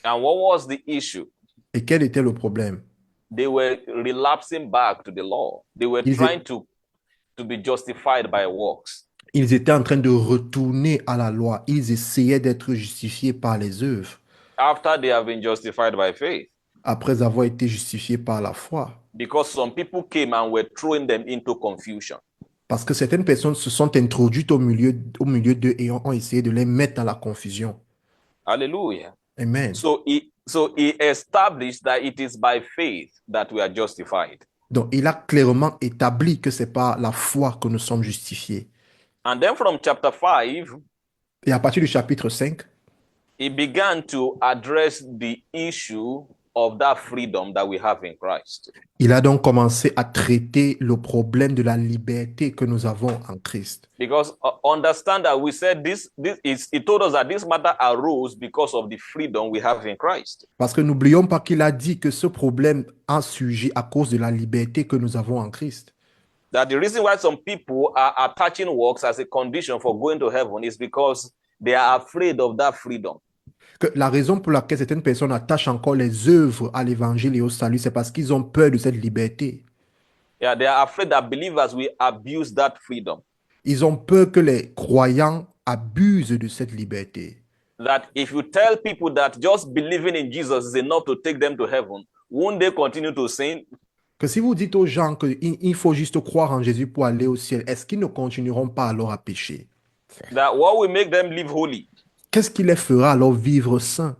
And what was the issue? Et quel était le problème? They were relapsing back to the law. They were Ils trying to be justified by works. Ils étaient en train de retourner à la loi. Ils essayaient d'être justifiés par les œuvres, After they have been justified by faith. après avoir été justifiés par la foi. Because some people came and were throwing them into confusion. Parce que certaines personnes se sont introduites au milieu d'eux et ont essayé de les mettre dans la confusion. Hallelujah. Amen. So he established that it is by faith that we are justified. Donc, il a clairement établi que c'est par la foi que nous sommes justifiés. And then from chapter 5, Et à partir du chapitre 5, he began to address the issue of that freedom that we have in Christ. il a donc commencé à traiter le problème de la liberté que nous avons en Christ. Because understand that we said he told us that this matter arose because of the freedom we have in Christ. Parce que n'oublions pas qu'il a dit que ce problème a surgi à cause de la liberté que nous avons en Christ. That the reason why some people are attaching works as a condition for going to heaven is because they are afraid of that freedom. Que la raison pour laquelle certaines personnes attachent encore les œuvres à l'évangile et au salut, c'est parce qu'ils ont peur de cette liberté. Yeah, they are afraid that believers will abuse that freedom. Ils ont peur que les croyants abusent de cette liberté. That if you tell people that just believing in Jesus is enough to take them to heaven, won't they continue to sin? Que si vous dites aux gens qu'il faut juste croire en Jésus pour aller au ciel, est-ce qu'ils ne continueront pas alors à pécher? That what will make them live holy? Qu'est-ce qui les fera alors vivre saints,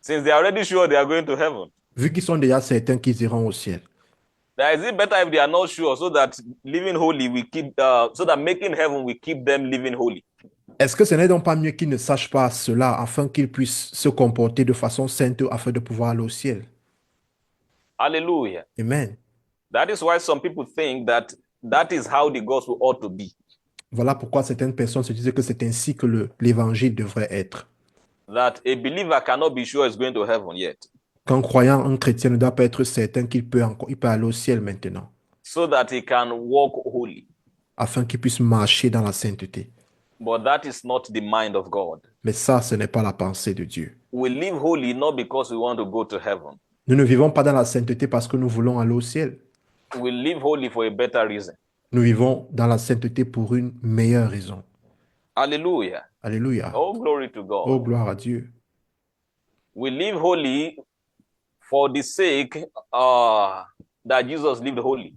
Since they are already sure they are going to heaven. vu qu'ils sont déjà certains qu'ils iront au ciel? That is it better if they are not sure, so that living holy will keep, so that making heaven will keep them living holy. Est-ce que ce n'est donc pas mieux qu'ils ne sachent pas cela afin qu'ils puissent se comporter de façon sainte afin de pouvoir aller au ciel? Hallelujah. Amen. That is why some people think that that is how the gospel ought to be. Voilà pourquoi certaines personnes se disaient que c'est ainsi que l'évangile devrait être. That a believer cannot be sure he's going to heaven yet. Qu'un croyant, un chrétien ne doit pas être certain qu'il peut aller au ciel maintenant, So that he can walk holy. afin qu'il puisse marcher dans la sainteté. But that is not the mind of God. Mais ça, ce n'est pas la pensée de Dieu. We live holy not because we want to go to heaven. Nous ne vivons pas dans la sainteté parce que nous voulons aller au ciel. We live holy for a better reason. Nous vivons dans la sainteté pour une meilleure raison. Hallelujah. Alléluia. Oh, glory to God. Oh, gloire à Dieu. We live holy for the sake that Jesus lived holy.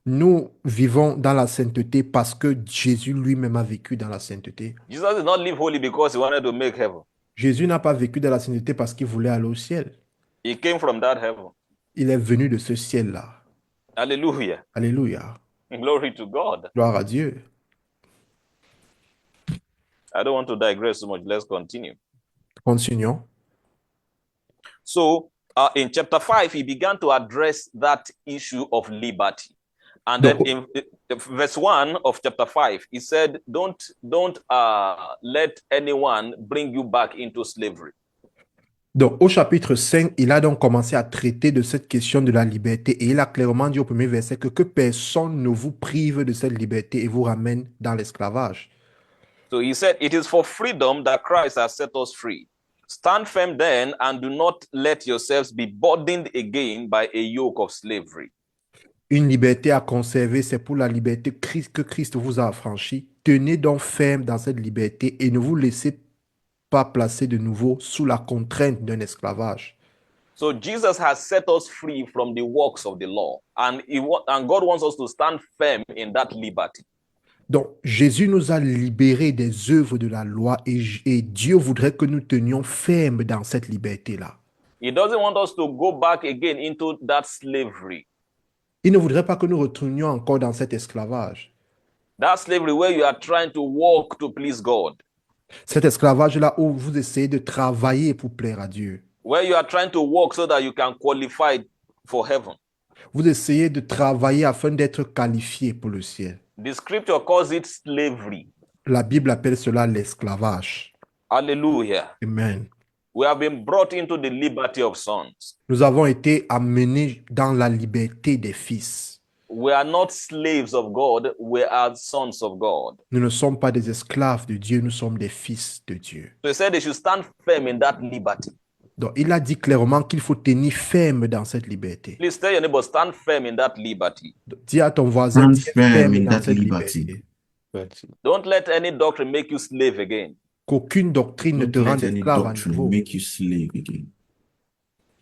Nous vivons dans la sainteté parce que Jésus lui-même a vécu dans la sainteté. Jesus did not live holy because he wanted to make heaven. Jésus n'a pas vécu dans la sainteté parce qu'il voulait aller au ciel. He came from that heaven. Il est venu de ce ciel-là. Hallelujah. Alléluia. Glory to God. Gloire à Dieu. I don't want to digress so much. Let's continue. Continuons. So, in chapter 5, he began to address that issue of liberty. And Donc, then in verse 1 of chapter 5, he said, don't let anyone bring you back into slavery. au chapitre 5, il a donc commencé à traiter de cette question de la liberté et il a clairement dit au premier verset que personne ne vous prive de cette liberté et vous ramène dans l'esclavage. So he said, it is for freedom that Christ has set us free. Stand firm then and do not let yourselves be burdened again by a yoke of slavery. Une liberté à conserver, c'est pour la liberté que Christ vous a affranchi. Tenez donc ferme dans cette liberté et ne vous laissez pas placer de nouveau sous la contrainte d'un esclavage. So Jesus has set us free from the works of the law, and God wants us to stand firm in that liberty. Donc, Jésus nous a libérés des œuvres de la loi et Dieu voudrait que nous tenions ferme dans cette liberté-là. He doesn't want us to go back again into that slavery. Il ne voudrait pas que nous retournions encore dans cet esclavage. That slavery where you are trying to work to please God. Cet esclavage-là où vous essayez de travailler pour plaire à Dieu. Where you are trying to work so that you can qualify for heaven. Vous essayez de travailler afin d'être qualifié pour le ciel. The scripture calls it slavery. La Bible appelle cela l'esclavage. Hallelujah. Amen. We have been brought into the liberty of sons. Nous avons été amenés dans la liberté des fils. We are not slaves of God, we are sons of God. Nous ne sommes pas des esclaves de Dieu, nous sommes des fils de Dieu. So he said they should stand firm in that liberty. Donc, il a dit clairement qu'il faut tenir ferme dans cette liberté. Please tell your neighbor, stand firm in that liberty. Dis à ton voisin, Stand tiens firm ferme in dans that cette liberty. liberté. Don't let any doctrine make you slave again. Qu'aucune doctrine ne te Don't rende let any esclave à doctrine nouveau. make you slave again.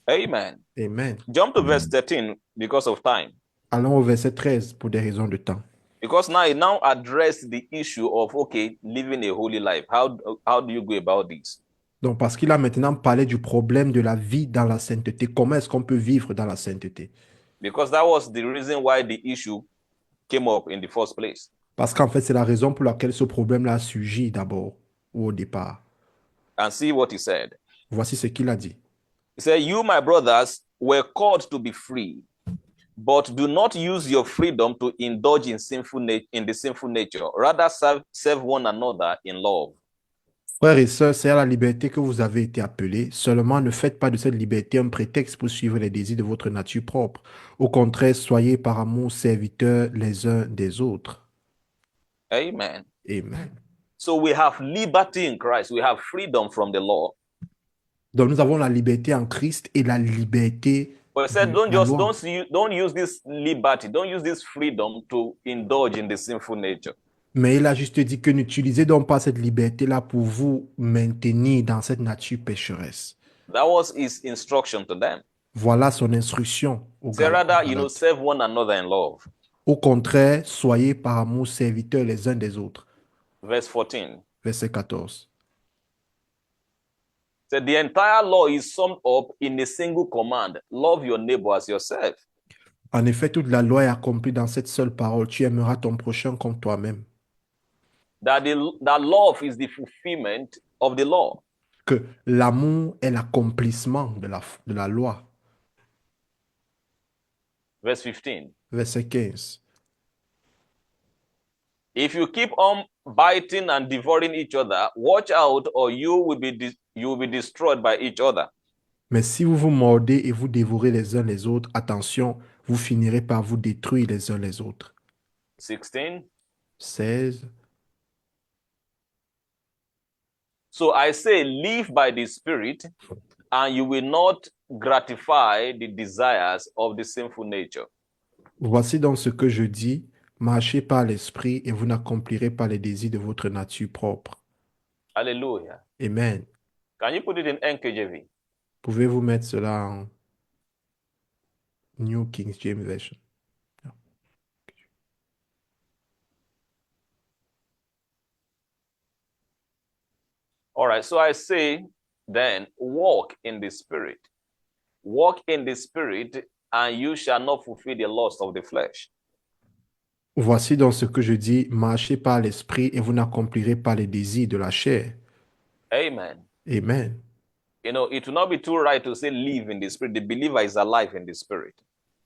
Amen. Amen. Jump to verse 13 because of time. Allons au verset 13 pour des raisons de temps. Because now he now addressed the issue of, okay, living a holy life. How do you go about this? Donc, parce qu'il a maintenant parlé du problème de la vie dans la sainteté. Comment est-ce qu'on peut vivre dans la sainteté? Because that was the reason why the issue came up in the first place. Parce qu'en fait, c'est la raison pour laquelle ce problème-là a surgi d'abord ou au départ. And see what he said. Voici ce qu'il a dit. He said, you, my brothers, were called to be free, but do not use your freedom to indulge in the sinful nature. Rather, serve one another in love. Frères et sœurs, c'est à la liberté que vous avez été appelés. Seulement, ne faites pas de cette liberté un prétexte pour suivre les désirs de votre nature propre. Au contraire, soyez par amour serviteurs les uns des autres. Amen. Amen. So we have liberty in Christ. We have freedom from the law. Donc, nous avons la liberté en Christ et la liberté But he said, de la loi. don't use this liberty, don't use this freedom to indulge in the sinful nature. Mais il a juste dit que n'utilisez donc pas cette liberté-là pour vous maintenir dans cette nature pécheresse. That was his instruction to them. Voilà son instruction aux Say rather, Galates. serve one another in love. Au contraire, soyez par amour serviteurs les uns des autres. Verse 14. Verset 14. So the entire law is summed up in a single command. Love your neighbor as yourself. En effet, toute la loi est accomplie dans cette seule parole. Tu aimeras ton prochain comme toi-même. That love is the fulfillment of the law. Que l'amour est l'accomplissement de la loi. Verse 15. Verset 15. If you keep on biting and devouring each other, watch out or you will be destroyed by each other. Mais si vous vous mordez et vous dévorez les uns les autres, attention, vous finirez par vous détruire les uns les autres. 16. 16. So I say, live by the Spirit, and you will not gratify the desires of the sinful nature. Voici donc ce que je dis, marchez par l'esprit et vous n'accomplirez pas les désirs de votre nature propre. Hallelujah. Amen. Can you put it in NKJV? Pouvez-vous mettre cela en New King James Version? All right, so I say then, walk in the Spirit. Walk in the Spirit and you shall not fulfill the lust of the flesh. Voici donc ce que je dis, marchez par l'esprit et vous n'accomplirez pas les désirs de la chair. Amen. Amen. You know, it will not be too right to say live in the spirit. The believer is alive in the spirit.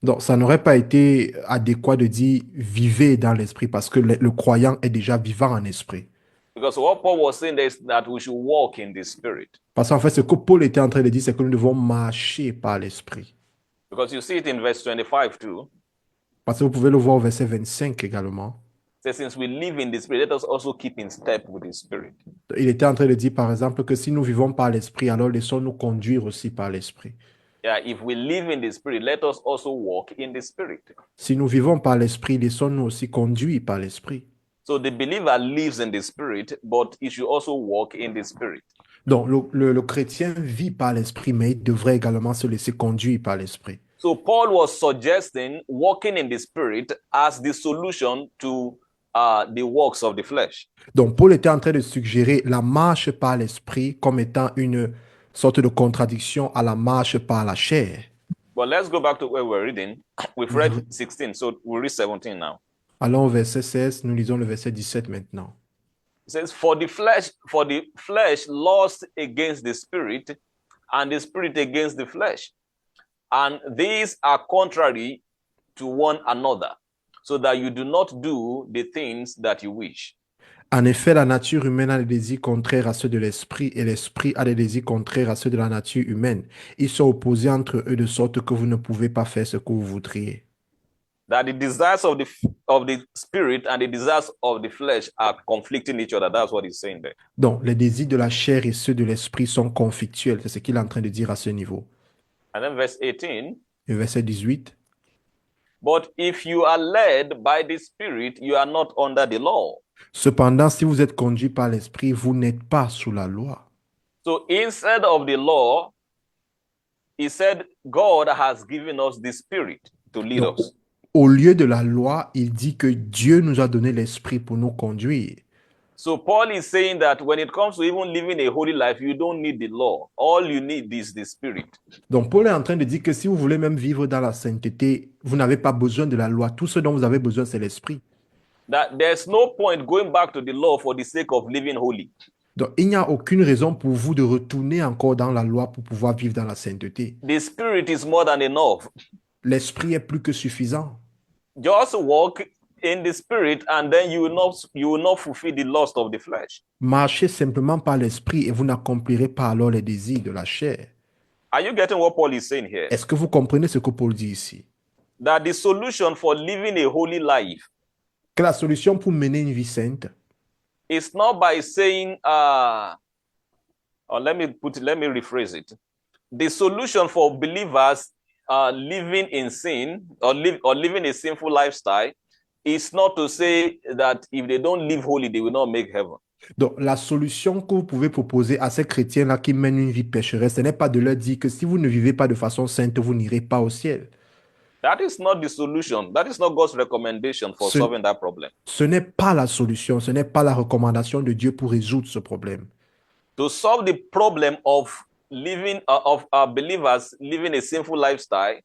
Donc, ça n'aurait pas été adéquat de dire vivez dans l'esprit parce que le croyant est déjà vivant en esprit. Because what Paul was saying there is that we should walk in the spirit. Parce qu'en fait, ce que Paul était en train de dire, c'est que nous devons marcher par l'esprit. Because you see it in verse 25 too. Parce que vous pouvez le voir au verset 25 également. It says, since we live in the spirit, let us also keep in step with the spirit. Il était en train de dire, par exemple, que si nous vivons par l'esprit, alors laissons-nous conduire aussi par l'esprit. Yeah, if we live in the spirit, let us also walk in the spirit. Si nous vivons par l'esprit, laissons-nous aussi conduire par l'esprit. So the believer lives in the spirit, but he should also walk in the spirit. Donc, le chrétien vit par l'esprit, mais il devrait également se laisser conduire par l'esprit. So Paul was suggesting walking in the spirit as the solution to the works of the flesh. Donc, Paul était en train de suggérer la marche par l'esprit comme étant une sorte de contradiction à la marche par la chair. But let's go back to where we're reading. We've read 16, so we'll read 17 now. Allons au verset 16, nous lisons le verset 17 maintenant. It says, for the flesh lusts against the spirit, and the spirit against the flesh. And these are contrary to one another, so that you do not do the things that you wish. En effet, la nature humaine a des désirs contraires à ceux de l'esprit et l'esprit a des désirs contraires à ceux de la nature humaine. Ils sont opposés entre eux de sorte que vous ne pouvez pas faire ce que vous voudriez. That the desires of the spirit and the desires of the flesh are conflicting each other. That's what he's saying there. Donc, les désirs de la chair et ceux de l'esprit sont conflictuels. C'est ce qu'il est en train de dire à ce niveau. And then verse 18. Le verset 18. But if you are led by the spirit, you are not under the law. Cependant, si vous êtes conduit par l'esprit, vous n'êtes pas sous la loi. So instead of the law, he said, God has given us the spirit to lead Donc, us. au lieu de la loi, il dit que Dieu nous a donné l'esprit pour nous conduire. So Paul is saying that when it comes to even living a holy life, you don't need the law. All you need is the spirit. Donc, Paul est en train de dire que si vous voulez même vivre dans la sainteté, vous n'avez pas besoin de la loi. Tout ce dont vous avez besoin, c'est l'esprit. That there's no point going back to the law for the sake of living holy. Donc, il n'y a aucune raison pour vous de retourner encore dans la loi pour pouvoir vivre dans la sainteté. The spirit is more than enough. L'esprit est plus que suffisant. Just walk in the spirit and then you will not fulfill the lust of the flesh. Marchez simplement par l'esprit et vous n'accomplirez pas alors les désirs de la chair. Are you getting what Paul is saying here? Est-ce que vous comprenez ce que Paul dit ici? That the solution for living a holy life Que la solution pour mener une vie sainte, is not by saying, or let me rephrase it. The solution for believers living in sin or living a sinful lifestyle is not to say that if they don't live holy, they will not make heaven. donc la solution que vous pouvez proposer à ces chrétiens-là qui mènent une vie pécheresse, ce n'est pas de leur dire que si vous ne vivez pas de façon sainte, vous n'irez pas au ciel. That is not the solution. That is not God's recommendation for solving that problem. Ce n'est pas la solution, ce n'est pas la recommandation de Dieu pour résoudre ce problème. To solve the problem of living believers living a sinful lifestyle,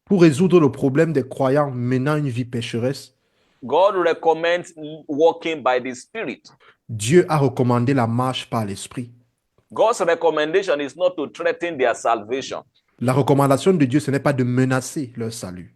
Pour résoudre le problème des croyants menant une vie pécheresse, God recommends walking by the Spirit. Dieu a recommandé la marche par l'esprit. God's recommendation is not to threaten their salvation. La recommandation de Dieu, ce n'est pas de menacer leur salut.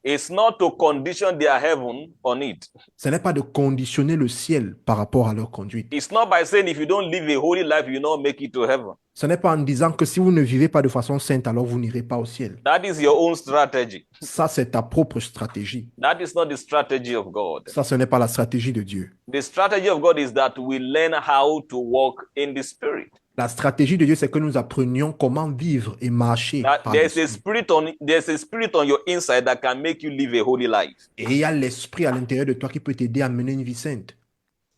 It's not to condition their heaven on it. Ce n'est pas de conditionner le ciel par rapport à leur conduite. It's not by saying if you don't live a holy life, you will not make it to heaven. Ce n'est pas en disant que si vous ne vivez pas de façon sainte, alors vous n'irez pas au ciel. That is your own strategy. Ça, c'est ta propre stratégie. That is not the strategy of God. Ça, ce n'est pas la stratégie de Dieu. The strategy of God is that we learn how to walk in the Spirit. La stratégie de Dieu, c'est que nous apprenions comment vivre et marcher That par there's l'esprit. a spirit on your inside that can make you live a holy life. Et il y a l'esprit à l'intérieur de toi qui peut t'aider à mener une vie sainte.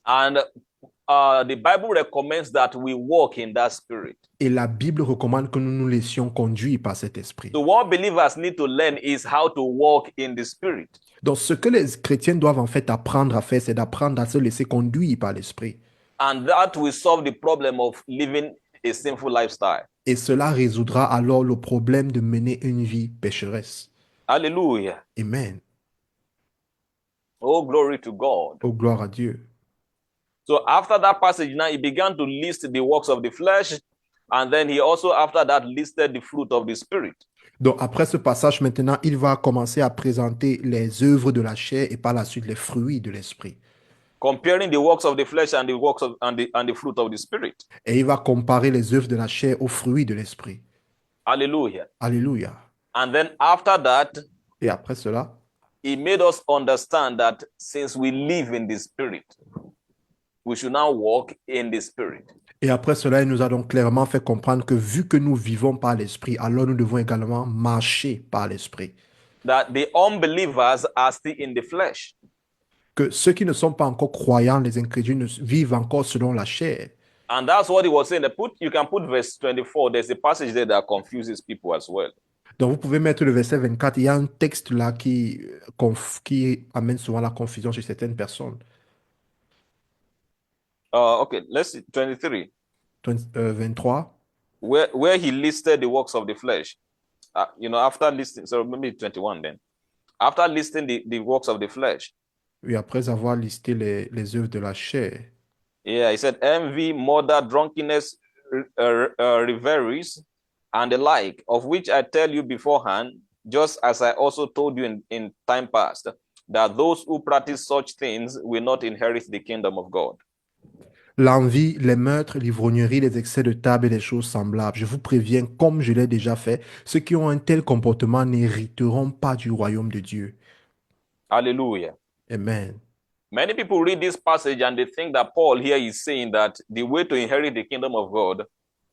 And the Bible recommends that we walk in that spirit. Et la Bible recommande que nous nous laissions conduire par cet esprit. So what believers need to learn is how to walk in the spirit. Donc, ce que les chrétiens doivent en fait apprendre à faire, c'est d'apprendre à se laisser conduire par l'esprit. And that will solve the problem of living a sinful lifestyle. Et cela résoudra alors le problème de mener une vie pécheresse. Hallelujah. Amen. Oh, glory to God. Oh, gloire à Dieu. So after that passage, now he began to list the works of the flesh, and then he also, after that, listed the fruit of the Spirit. Donc, après ce passage, maintenant, il va commencer à présenter les œuvres de la chair et par la suite les fruits de l'esprit. Comparing the works of the flesh and the works of and the fruit of the Spirit. Et il va comparer les œuvres de la chair aux fruits de l'esprit. Hallelujah. Alléluia. And then after that, Et après cela, he made us understand that since we live in the Spirit, we should now walk in the Spirit. et après cela, il nous a donc clairement fait comprendre que vu que nous vivons par l'esprit, alors nous devons également marcher par l'esprit. That the unbelievers are still in the flesh. Que ceux qui ne sont pas encore croyants, les incrédules, vivent encore selon la chair. And that's what he was saying. You can put verse 24. There's a passage there that confuses people as well. Donc, vous pouvez mettre le verset 24. Il y a un texte là qui amène souvent la confusion chez certaines personnes. Okay, let's see 23. 23. Where he listed the works of the flesh. After listing, so maybe 21 then. After listing the works of the flesh. Oui, après avoir listé les œuvres de la chair. Yeah, he said envy, murder, drunkenness, revelries, and the like, of which I tell you beforehand, just as I also told you in time past, that those who practice such things will not inherit the kingdom of God. L'envie, les meurtres, l'ivrognerie, les excès de table et les choses semblables. Je vous préviens, comme je l'ai déjà fait, ceux qui ont un tel comportement n'hériteront pas du royaume de Dieu. Hallelujah. Amen. Many people read this passage and they think that Paul here is saying that the way to inherit the kingdom of God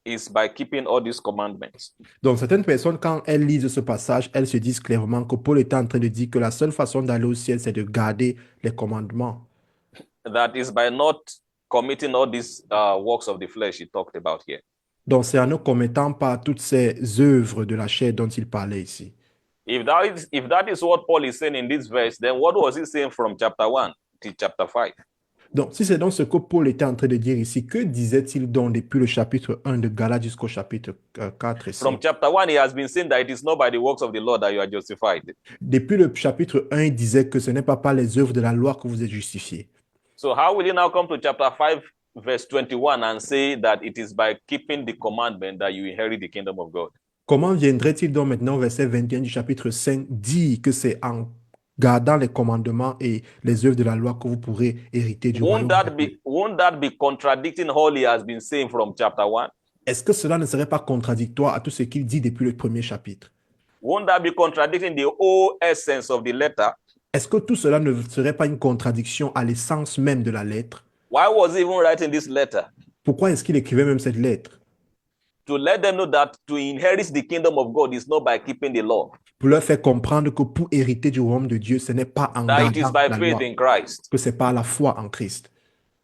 is by keeping all these commandments. Donc, certaines personnes, quand elles lisent ce passage, elles se disent clairement que Paul est en train de dire que la seule façon d'aller au ciel, c'est de garder les commandements. That is by not committing all these works of the flesh he talked about here. Donc, c'est en ne commettant pas toutes ces œuvres de la chair dont il parlait ici. If that is what Paul is saying in this verse, then what was he saying from chapter 1 to chapter 5? Donc, si c'est donc ce que Paul était en train de dire ici, que disait-il donc depuis le chapitre 1 de Galates jusqu'au chapitre 4 ici? From chapter 1, he has been saying that it is not by the works of the law that you are justified. Depuis le chapitre 1, il disait que ce n'est pas par les œuvres de la loi que vous êtes justifiés. So how will he now come to chapter 5, verse 21 and say that it is by keeping the commandment that you inherit the kingdom of God? Comment viendrait-il donc maintenant au verset 21 du chapitre 5 dire que c'est en gardant les commandements et les œuvres de la loi que vous pourrez hériter du royaume de Dieu? Won't that be contradicting all he has been saying from chapter 1? Est-ce que cela ne serait pas contradictoire à tout ce qu'il dit depuis le premier chapitre? Won't that be contradicting the whole essence of the letter? Est-ce que tout cela ne serait pas une contradiction à l'essence même de la lettre? Why was he even writing this letter? Pourquoi est-ce qu'il écrivait même cette lettre? To let them know that to inherit the kingdom of God is not by keeping the law. Pour leur faire comprendre que pour hériter du royaume de Dieu, ce n'est pas en That it is gardant by la faith loi, in Christ. que c'est par la foi en Christ.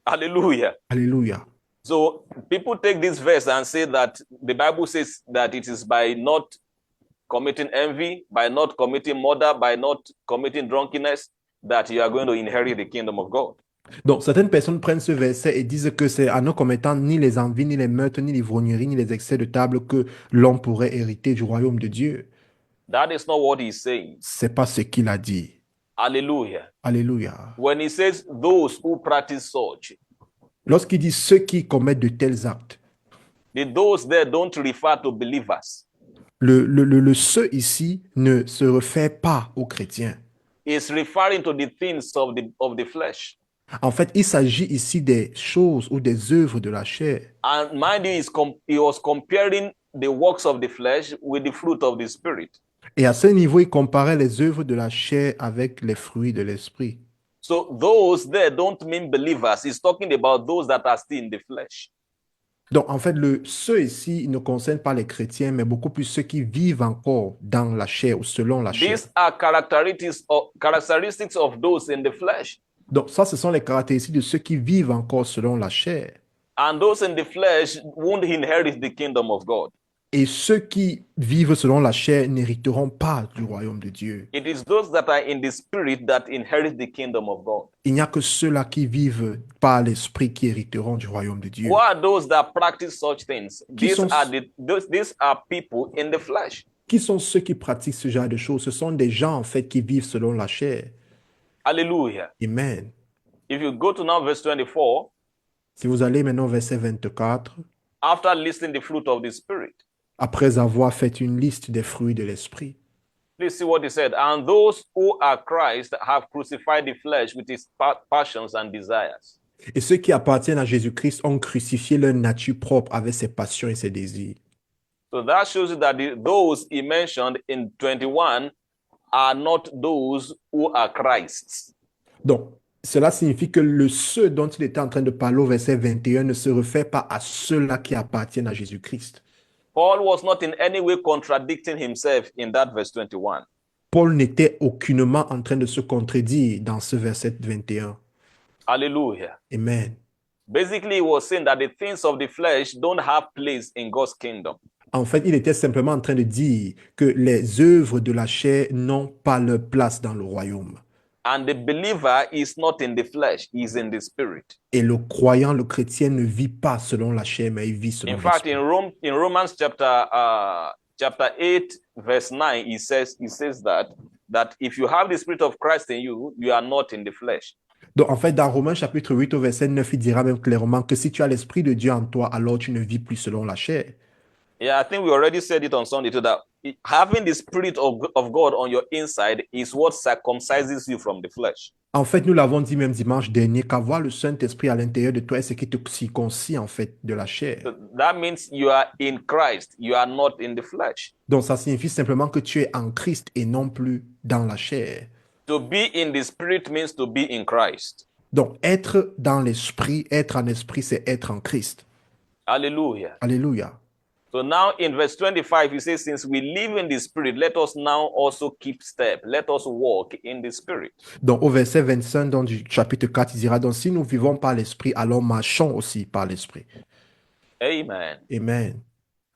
Hallelujah. Alléluia. So people take this verse and say that the Bible says that it is by not committing envy, by not committing murder, by not committing drunkenness, that you are going to inherit the kingdom of God. Donc, certaines personnes prennent ce verset et disent que c'est en ne commettant ni les envies, ni les meurtres, ni l'ivrognerie, ni les excès de table que l'homme pourrait hériter du royaume de Dieu. That is not what he's saying. C'est pas ce qu'il a dit. Hallelujah. Alléluia. When he says those who practice such, Lorsqu'il dit ceux qui commettent de tels actes, the those there don't refer to believers. le ceux ici ne se réfère pas aux chrétiens. It's referring to the things of the flesh. En fait, il s'agit ici des choses ou des œuvres de la chair. And mind you, he was comparing the works of the flesh with the fruit of the spirit. Et à ce niveau, il comparait les œuvres de la chair avec les fruits de l'esprit. So those there don't mean believers. He's talking about those that are still in the flesh. Donc, en fait, ceux ici ne concernent pas les chrétiens, mais beaucoup plus ceux qui vivent encore dans la chair ou selon la chair. These are characteristics of those in the flesh. Donc, ça, ce sont les caractéristiques de ceux qui vivent encore selon la chair. And those in the flesh won't inherit the kingdom of God. Et ceux qui vivent selon la chair n'hériteront pas du royaume de Dieu. It is those that are in the spirit that inherit the kingdom of God. Il n'y a que ceux-là qui vivent par l'esprit qui hériteront du royaume de Dieu. Who are those that practice such things? Qui sont- These are people in the flesh. Qui sont ceux qui pratiquent ce genre de choses? Ce sont des gens, en fait, qui vivent selon la chair. Hallelujah. Amen. If you go to now verse 24, Si vous allez maintenant au verset 24, after listing the fruit of the spirit, après avoir fait une liste des fruits de l'esprit, please see what he said. And those who are Christ have crucified the flesh with its passions and desires. et ceux qui appartiennent à Jésus-Christ ont crucifié leur nature propre avec ses passions et ses désirs. So that shows you that those he mentioned in 21 are not those who are Christ's. Donc, cela signifie que ceux dont il était en train de parler au verset 21 ne se réfère pas à ceux-là qui appartiennent à Jésus-Christ. Paul was not in any way contradicting himself in that verse 21. Paul n'était aucunement en train de se contredire dans ce verset 21. Hallelujah. Amen. Basically, he was saying that the things of the flesh don't have place in God's kingdom. En fait, il était simplement en train de dire que les œuvres de la chair n'ont pas leur place dans le royaume. And the believer is not in the flesh, he is in the spirit. Et le croyant, le chrétien ne vit pas selon la chair, mais il vit selon In fact, l'esprit. in Romans chapter 8, verse 9, he says that if you have the spirit of Christ in you, you are not in the flesh. Donc, en fait, dans Romains chapitre 8 au verset 9, il dira même clairement que si tu as l'esprit de Dieu en toi, alors tu ne vis plus selon la chair. Yeah, I think we already said it on Sunday too, that having the spirit of God on your inside is what circumcises you from the flesh. En fait, nous l'avons dit même dimanche dernier, qu'avoir le Saint-Esprit à l'intérieur de toi est ce qui te circoncis, en fait, de la chair. So that means you are in Christ, you are not in the flesh. Donc, ça signifie simplement que tu es en Christ et non plus dans la chair. To be in the spirit means to be in Christ. Donc, être dans l'esprit, être en esprit, c'est être en Christ. Hallelujah. Alléluia. So now in verse 25, he says, since we live in the spirit, let us now also keep step. Let us walk in the spirit. Donc, au verset 25 donc, du chapitre 4, il dira, donc, si nous vivons par l'esprit, alors marchons aussi par l'esprit. Amen. Amen.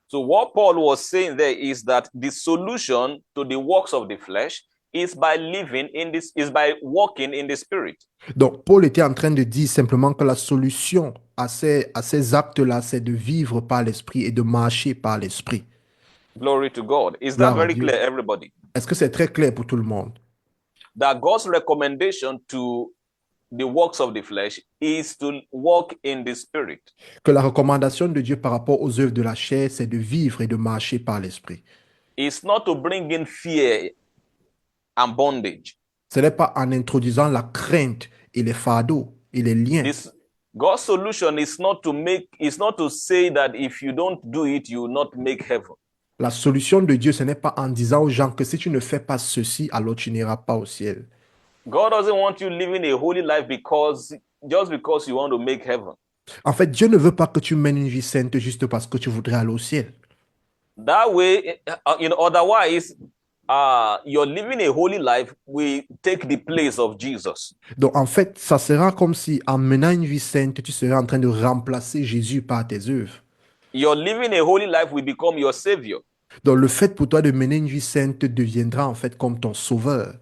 So what Paul was saying there is that the solution to the works of the flesh is by by walking in the spirit. Donc, Paul était en train de dire simplement que la solution à ces actes-là, c'est de vivre par l'esprit et de marcher par l'esprit. Glory to God. Is that Gloire à very Dieu. clear, everybody? Est-ce que c'est très clair pour tout le monde? That God's recommendation to the works of the flesh is to walk in the spirit. Que la recommandation de Dieu par rapport aux œuvres de la chair, c'est de vivre et de marcher par l'esprit. It's not to bring in fear and bondage. Ce n'est pas en introduisant la crainte et les fardeaux et les liens. God's solution is not to say that if you don't do it, you will not make heaven. La solution de Dieu, ce n'est pas en disant aux gens que si tu ne fais pas ceci, alors tu n'iras pas au ciel. God doesn't want you living a holy life just because you want to make heaven. En fait, Dieu ne veut pas que tu mènes une vie sainte juste parce que tu voudrais aller au ciel. That way, otherwise, your living a holy life will take the place of Jesus. Donc, en fait, ça sera comme si en menant une vie sainte, tu serais en train de remplacer Jésus par tes œuvres. Your living a holy life will become your savior. Donc, le fait pour toi de mener une vie sainte deviendra en fait comme ton sauveur.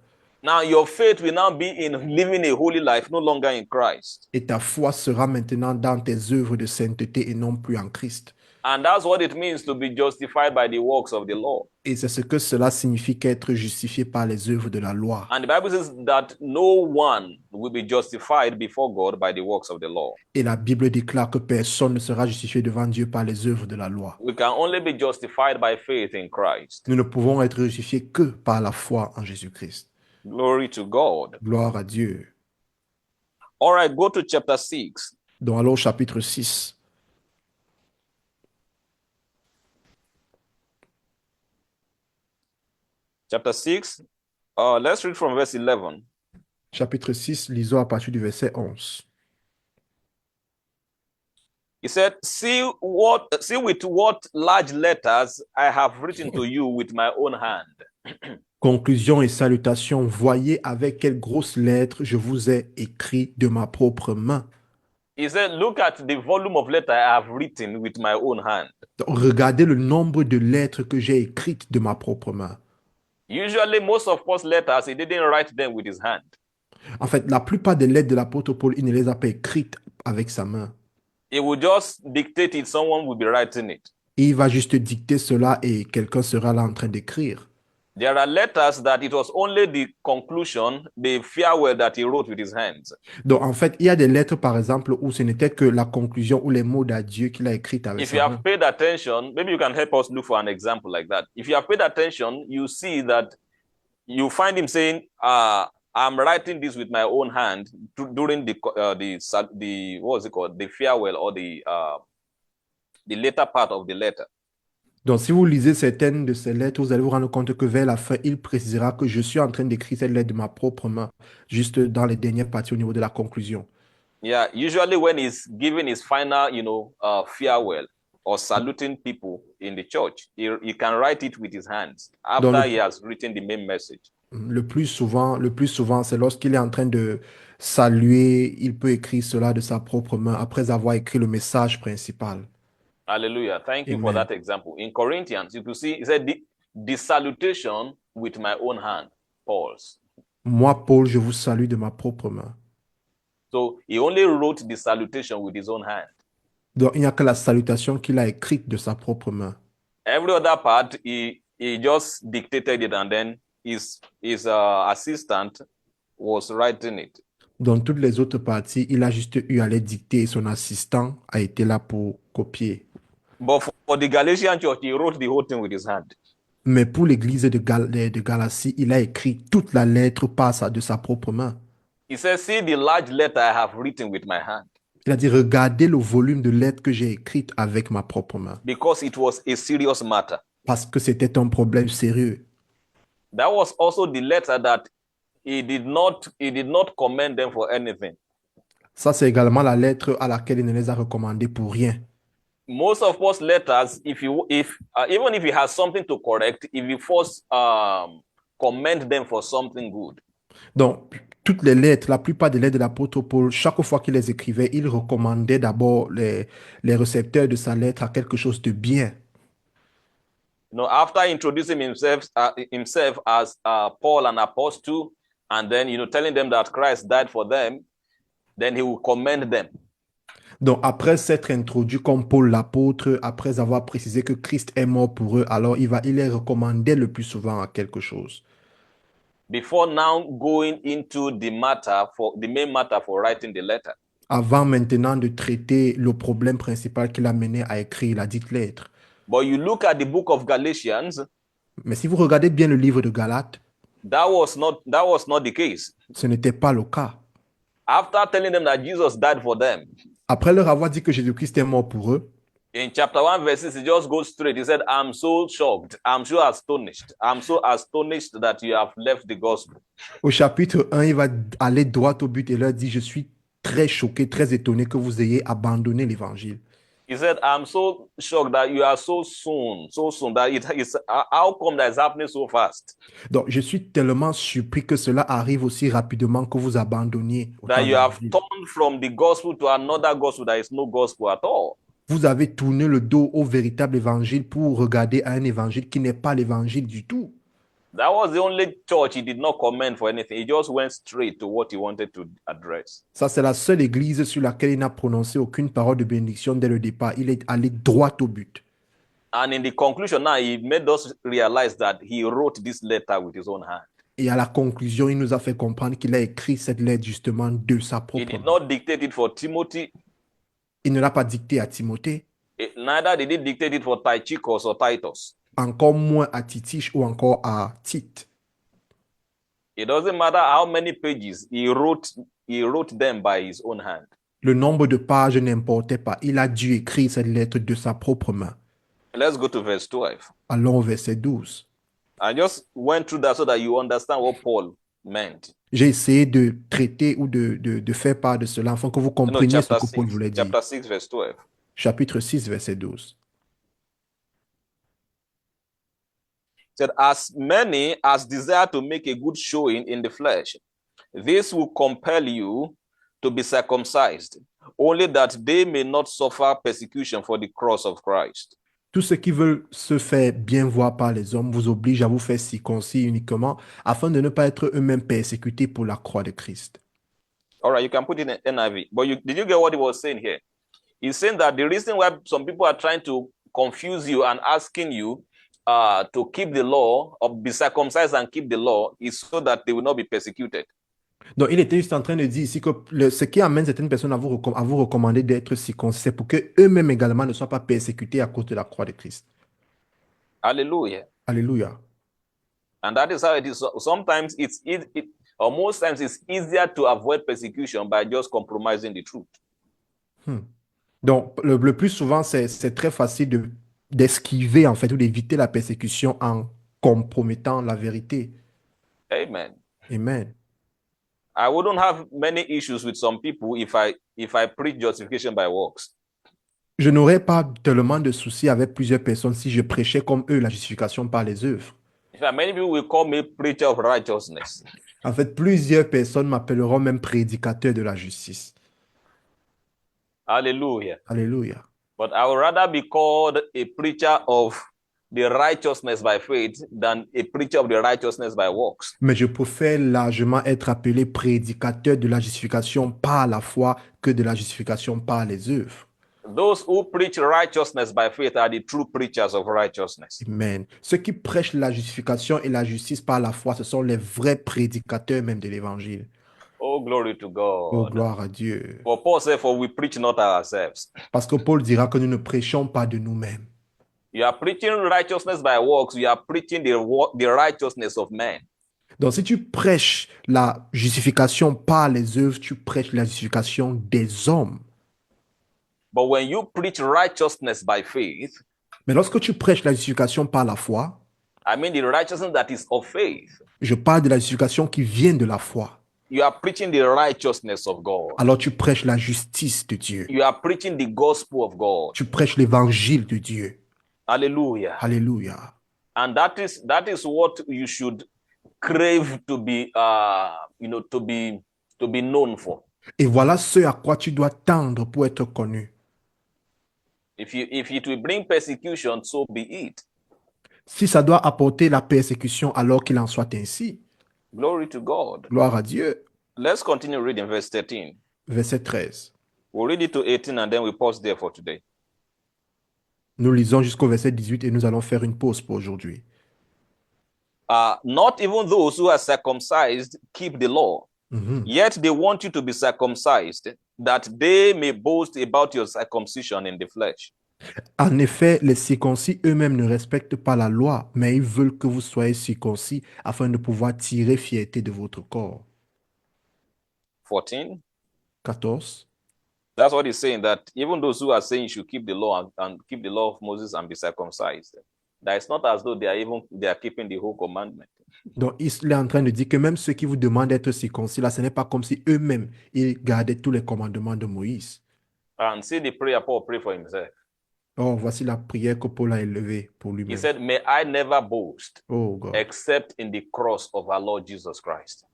Now, your faith will now be in living a holy life, no longer in Christ. Et ta foi sera maintenant dans tes œuvres de sainteté et non plus en Christ. And that's what it means to be justified by the works of the law. Et c'est ce que cela signifie qu'être justifié par les œuvres de la loi. And the Bible says that no one will be justified before God by the works of the law. Et la Bible déclare que personne ne sera justifié devant Dieu par les œuvres de la loi. We can only be justified by faith in Christ. Nous ne pouvons être justifiés que par la foi en Jésus-Christ. Glory to God. Gloire à Dieu. All right, go to chapter 6. Donc alors chapitre 6. Chapter 6, let's read from verse 11. Chapitre 6, lisons à partir du verset 11. He said, see with what large letters I have written to you with my own hand. Conclusion et salutation, voyez avec quelles grosses lettres je vous ai écrit de ma propre main. He said, look at the volume of letter I have written with my own hand. Donc, regardez le nombre de lettres que j'ai écrites de ma propre main. Usually, most of Paul's letters, he didn't write them with his hand. En fait, la plupart des lettres de l'apôtre Paul, il ne les a pas écrites avec sa main. He would just dictate it, someone would be writing it. Et il va juste dicter cela et quelqu'un sera là en train d'écrire. There are letters that it was only the conclusion, the farewell that he wrote with his hands. Donc, en fait, il y a des lettres, par exemple, où ce n'était que la conclusion ou les mots d'adieu qu'il a écrites avec If you sa main. have paid attention, maybe you can help us look for an example like that. If you have paid attention, you see that you find him saying, I'm writing this with my own hand during the what was it called, the farewell or the later part of the letter. Donc, si vous lisez certaines de ces lettres, vous allez vous rendre compte que vers la fin, il précisera que je suis en train d'écrire cette lettre de ma propre main, juste dans les dernières parties au niveau de la conclusion. Yeah, usually when he's giving his final, farewell or saluting people in the church, he can write it with his hands after he has written the main message. Le plus souvent, c'est lorsqu'il est en train de saluer, il peut écrire cela de sa propre main après avoir écrit le message principal. Hallelujah. Thank you for Amen. that example. In Corinthians, you could see, he said, the salutation with my own hand, Paul's. Moi, Paul, je vous salue de ma propre main. So he only wrote the salutation with his own hand. Donc, il n'y a que la salutation qu'il a écrite de sa propre main. Every other part, he just dictated it, and then his assistant was writing it. Dans toutes les autres parties, il a juste eu à les dicter et son assistant a été là pour copier. But for the Galatian church, he wrote the whole thing with his hand. Mais pour l'église de Galatie, il a écrit toute la lettre de sa propre main. He says, see the large letter I have written with my hand. Il a dit, regardez le volume de lettres que j'ai écrites avec ma propre main. Because it was a serious matter. Parce que c'était un problème sérieux. That was also the letter that he did not commend them for anything. Ça, c'est également la lettre à laquelle il ne les a recommandés pour rien. Most of Paul's letters, even if he has something to correct, if he first commend them for something good. Donc, toutes les lettres, la plupart des lettres de l'apôtre Paul, chaque fois qu'il les écrivait, il recommandait d'abord les récepteurs de sa lettre à quelque chose de bien. After introducing himself as Paul, an apostle, and then telling them that Christ died for them, then he will commend them. Donc, après s'être introduit comme Paul l'apôtre, après avoir précisé que Christ est mort pour eux, alors il les recommandait le plus souvent à quelque chose. Before now going into the main matter for writing the letter. Avant maintenant de traiter le problème principal qui l'a mené à écrire la dite lettre. But you look at the book of Galatians. Mais si vous regardez bien le livre de Galates, that was not the case. Ce n'était pas le cas. After telling them that Jesus died for them. Après leur avoir dit que Jésus-Christ est mort pour eux. In chapter 1, verse 6, he just goes straight. He said, I'm so shocked. I'm so astonished. I'm so astonished that you have left the gospel. Au chapitre 1, il va aller droit au but et leur dit, je suis très choqué, très étonné que vous ayez abandonné l'évangile. He said, I'm so shocked that you are so soon, that how come that is happening so fast? Donc, je suis tellement surpris que cela arrive aussi rapidement que vous abandonniez. That you have turned from the gospel to another gospel that is no gospel at all. Vous avez tourné le dos au véritable évangile pour regarder à un évangile qui n'est pas l'évangile du tout. That was the only church he did not commend for anything. He just went straight to what he wanted to address. Ça, c'est la seule église sur laquelle il n'a prononcé aucune parole de bénédiction dès le départ. Il est allé droit au but. And in the conclusion now, he made us realize that he wrote this letter with his own hand. Et à la conclusion, il nous a fait comprendre qu'il a écrit cette lettre justement de sa propre main. He did not dictate it for Timothy. Il ne l'a pas dicté à Timothée. Neither did he dictate it for Tychicus or Titus. Encore moins à Titiche ou encore à Tite. It doesn't matter how many pages he wrote them by his own hand. Le nombre de pages n'importait pas. Il a dû écrire cette lettre de sa propre main. Let's go to verse 12. Allons au verset 12. I just went through that so that you understand what Paul meant. J'ai essayé de traiter ou de faire part de cela afin que vous compreniez ce que Paul voulait dire. Chapter 6, verse 12. Chapitre 6, verset 12. Said, as many as desire to make a good showing in the flesh, this will compel you to be circumcised, only that they may not suffer persecution for the cross of Christ. Tous ceux qui veulent se faire bien voir par les hommes vous obligent à vous faire circoncis uniquement afin de ne pas être eux-mêmes persécutés pour la croix de Christ. All right, you can put it in NIV. But did you get what he was saying here? He's saying that the reason why some people are trying to confuse you and asking you to keep the law, or be circumcised and keep the law, is so that they will not be persecuted. Donc, il était juste en train de dire ici que ce qui amène certaines personnes à vous recommander d'être circoncis, c'est pour qu'eux-mêmes également ne soient pas persécutés à cause de la croix de Christ. Hallelujah. Alléluia. And that is how it is. Sometimes or most times it's easier to avoid persecution by just compromising the truth. Donc, le plus souvent, c'est très facile d'esquiver, en fait, ou d'éviter la persécution en compromettant la vérité. Amen. Amen. I wouldn't have many issues with some people if I preach justification by works. Je n'aurais pas tellement de soucis avec plusieurs personnes si je prêchais comme eux la justification par les œuvres. In fact, many people will call me preacher of righteousness. En fait, plusieurs personnes m'appelleront même prédicateur de la justice. Hallelujah. Alléluia. But I would rather be called a preacher of the righteousness by faith than a preacher of the righteousness by works. Mais je préfère largement être appelé prédicateur de la justification par la foi que de la justification par les œuvres. Those who preach righteousness by faith are the true preachers of righteousness. Amen. Ceux qui prêchent la justification et la justice par la foi, ce sont les vrais prédicateurs même de l'évangile. Oh, glory to Oh, God. gloire à Dieu. For Paul said, for we preach not ourselves. Parce que Paul dira que nous ne prêchons pas de nous-mêmes. You are preaching righteousness by works, you are preaching the righteousness of men. Donc, si tu prêches la justification par les œuvres, tu prêches la justification des hommes. But when you preach righteousness by faith, Mais lorsque tu prêches la justification par la foi, I mean the righteousness that is of faith, je parle de la justification qui vient de la foi. you are preaching the righteousness of God. Alors tu prêches la justice de Dieu. You are preaching the gospel of God. Tu prêches l'évangile de Dieu. Hallelujah. Alléluia. And that is what you should crave to be to be known for. Et voilà ce à quoi tu dois tendre pour être connu. If it will bring persecution, so be it. Si ça doit apporter la persécution, alors qu'il en soit ainsi. Glory to God. Gloire à Dieu. Let's continue reading verse 13. Verset 13. We'll read it to 18 and then we pause there for today. Nous lisons jusqu'au verset 18 et nous allons faire une pause pour aujourd'hui. Not even those who are circumcised keep the law, yet they want you to be circumcised, that they may boast about your circumcision in the flesh. En effet, les circoncis eux-mêmes ne respectent pas la loi, mais ils veulent que vous soyez circoncis afin de pouvoir tirer fierté de votre corps. 14. 14. That's what he's saying, that even those who are saying you should keep the law and keep the law of Moses and be circumcised, that it's not as though they are keeping the whole commandment. Donc, il est en train de dire que même ceux qui vous demandent d'être circoncis, là, ce n'est pas comme si eux-mêmes, ils gardaient tous les commandements de Moïse. And see the prayer Paul prayed for himself. Oh, voici la prière que Paul a élevée pour He lui-même. said, may I never boast Oh, God. except in the cross of our Lord Jesus Christ,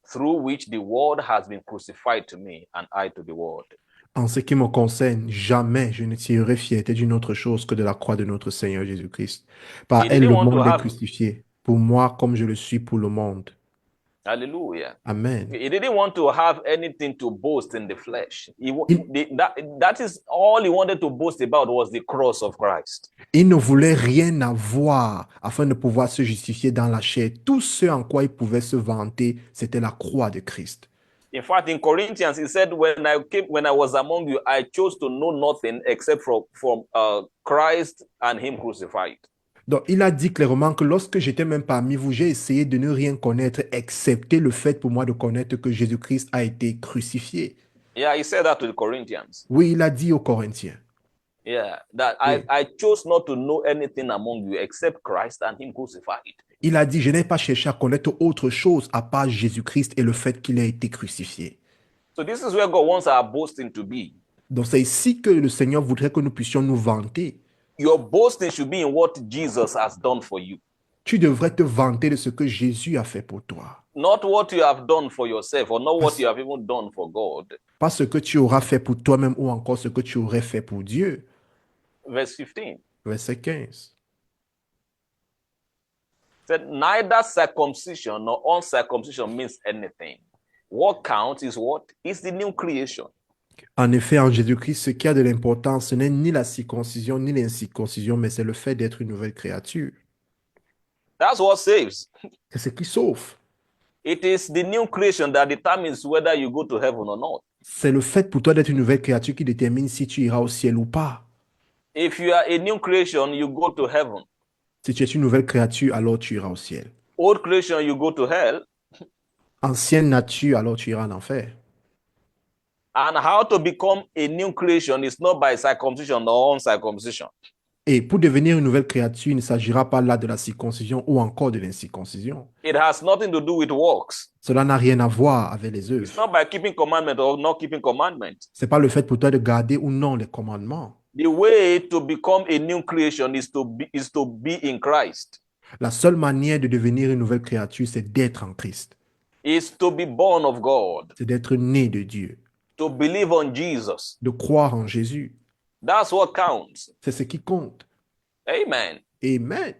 through which the world has been crucified to me and I to the world. En ce qui me concerne, jamais je ne tirerai fierté d'une autre chose que de la croix de notre Seigneur Jésus-Christ. Par He elle, didn't le want to monde est have- crucifié. Pour moi, comme je le suis pour le monde. Hallelujah. Amen. He didn't want to have anything to boast in the flesh. That is all he wanted to boast about was the cross of Christ. Il ne voulait rien avoir afin de pouvoir se justifier dans la chair. Tout ce en quoi il pouvait se vanter, c'était la croix de Christ. In fact, in Corinthians, he said, when I was among you, I chose to know nothing except from Christ and him crucified. Donc, il a dit clairement que lorsque j'étais même parmi vous, j'ai essayé de ne rien connaître, excepté le fait pour moi de connaître que Jésus-Christ a été crucifié. Yeah, he said that to the Corinthians. Oui, il a dit aux Corinthiens. Yeah, that Yeah. I chose not to know anything among you except Christ and him crucified. Il a dit, je n'ai pas cherché à connaître autre chose à part Jésus-Christ et le fait qu'il a été crucifié. So this is where God wants our boasting to be. Donc, c'est ici que le Seigneur voudrait que nous puissions nous vanter. Your boasting should be in what Jesus has done for you. Tu devrais te vanter de ce que Jésus a fait pour toi. not what you have done for yourself or not what Parce- you have even done for God. Pas ce que tu auras fait pour toi-même ou encore ce que tu aurais fait pour Dieu. Verse 15 Verset 15. said, neither circumcision nor uncircumcision means anything. What counts is what? Is the new creation. En effet, en Jésus-Christ, ce qui a de l'importance, ce n'est ni la circoncision ni l'incirconcision, mais c'est le fait d'être une nouvelle créature. That's what saves. C'est ce qui sauve. It is the new creation that determines whether you go to heaven or not. C'est le fait pour toi d'être une nouvelle créature qui détermine si tu iras au ciel ou pas. If you are a new creation, you go to heaven. Si tu es une nouvelle créature, alors tu iras au ciel. Old creation, you go to hell. Ancienne nature, alors tu iras en enfer. And how to become a new creation is not by circumcision or uncircumcision. Et pour devenir une nouvelle créature, il ne s'agira pas là de la circoncision ou encore de l'incirconcision. It has nothing to do with works. Cela n'a rien à voir avec les It's œuvres. not by keeping commandment or not keeping commandment. Ce n'est pas le fait pour toi de garder ou non les commandements. The way to become a new creation is to be in Christ. La seule manière de devenir une nouvelle créature, c'est d'être en Christ. Is to be born of God, C'est d'être né de Dieu, to believe on Jesus. de croire en Jésus. That's what counts. C'est ce qui compte. Amen. Amen.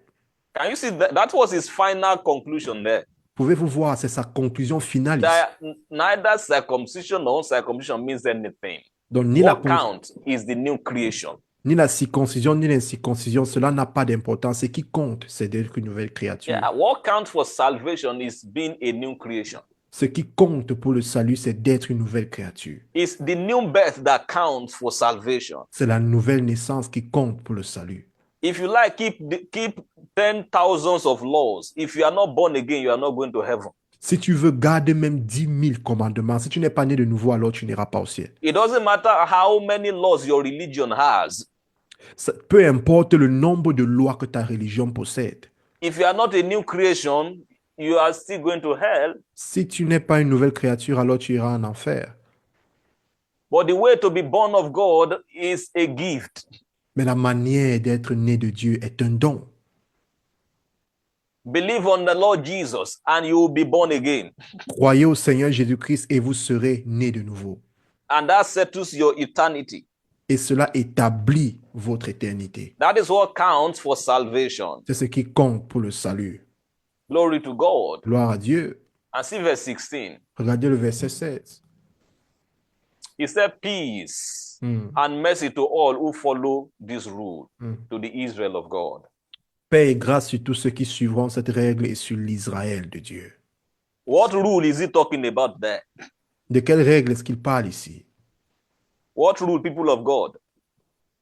Can you see that? That was his final conclusion there. Pouvez-vous voir, c'est sa conclusion finale ici. That neither circumcision nor uncircumcision means anything. Donc, ni What counts is the new creation. la circoncision, ni l'incirconcision, cela n'a pas d'importance. Ce qui compte, c'est d'être une nouvelle créature. Yeah, what counts for salvation is being a new creation. Ce qui compte pour le salut, c'est d'être une nouvelle créature. It's the new birth that counts for salvation. C'est la nouvelle naissance qui compte pour le salut. If you like, keep 10,000s of laws. If you are not born again, you are not going to heaven. Si tu veux garder même 10 000 commandements, si tu n'es pas né de nouveau, alors tu n'iras pas au ciel. It doesn't matter how many laws your religion has. Peu importe le nombre de lois que ta religion possède. If you are not a new creation, you are still going to hell. Si tu n'es pas une nouvelle créature, alors tu iras en enfer. But the way to be born of God is a gift. Mais la manière d'être né de Dieu est un don. Believe on the Lord Jesus and you will be born again. Croyez au Seigneur Jésus-Christ et vous serez nés de nouveau. And that settles your eternity. Et cela établit votre éternité. That is what counts for salvation. C'est ce qui compte pour le salut. Glory to God. Gloire à Dieu. And see verse 16. Regardez le verset 16. He said, peace and mercy to all who follow this rule, to the Israel of God. Paix et grâce sur tous ceux qui suivront cette règle et sur l'Israël de Dieu. What rule is he talking about there? De quelle règle est-ce qu'il parle ici? What rule, people of God?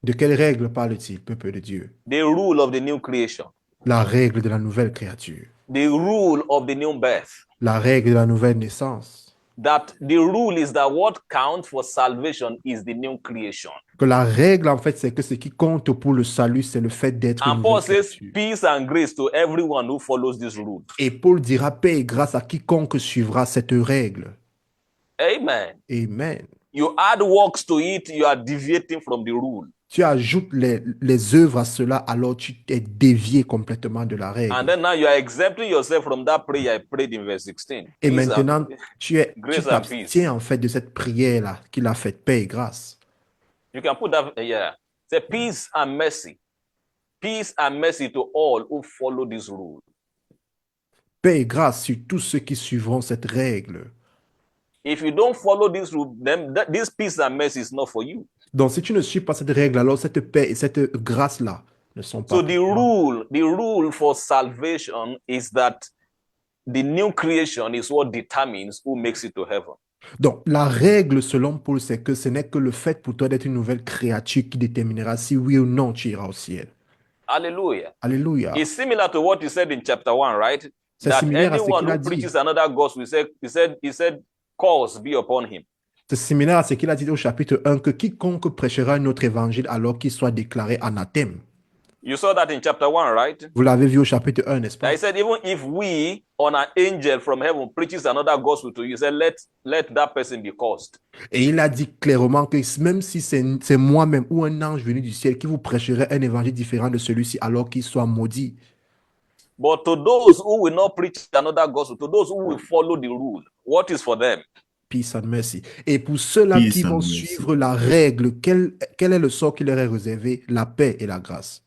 De quelle règle parle-t-il, peuple de Dieu? The rule of the new creation. La règle de la nouvelle créature. The rule of the new birth. La règle de la nouvelle naissance. That the rule is that what counts for salvation is the new creation. Que la règle, en fait, c'est que ce qui compte pour le salut, c'est le fait d'être une And Paul nouvelle says, créature. peace and grace to everyone who follows this rule. Et Paul dira paix et grâce à quiconque suivra cette règle. Amen. Amen. You add works to it, you are deviating from the rule. Tu ajoutes les œuvres à cela, alors tu es dévié complètement de la règle. And then now you are exempting yourself from that prayer I prayed in verse 16. Et Peace maintenant, and- tu grace and t'abstiens en fait de cette prière-là qu'il a faite, paix et grâce. You can put that, yeah. Say peace and mercy. Peace and mercy to all who follow this rule. Paix et grâce sur tous ceux qui suivront cette règle. If you don't follow this rule, then this peace and mercy is not for you. Donc, si tu ne suis pas cette règle, alors cette paix et cette grâce-là ne sont pas So pour toi. the rule for salvation is that the new creation is what determines who makes it to heaven. Donc, la règle, selon Paul, c'est que ce n'est que le fait pour toi d'être une nouvelle créature qui déterminera si oui ou non tu iras au ciel. Hallelujah. Alléluia. It's similar to what he said in chapter 1, right? C'est That similaire à ce anyone qu'il a who dit. preaches another gospel, he said, curse be upon him. C'est similaire à ce qu'il a dit au chapitre 1, que quiconque prêchera un autre évangile alors qu'il soit déclaré anathème. You saw that in chapter 1, right? Vous l'avez vu au chapitre 1, n'est-ce That pas? he said, even if we or an angel from heaven preaches another gospel to you, he said, let that person be cursed. Et il a dit clairement que même si c'est moi-même ou un ange venu du ciel qui vous prêcherait un évangile différent de celui-ci alors qu'il soit maudit. But to those who will not preach another gospel, to those who will follow the rule, what is for them? Peace and mercy. Et pour ceux-là Peace qui and vont mercy. suivre la règle, quel est le sort qui leur est réservé? La paix et la grâce.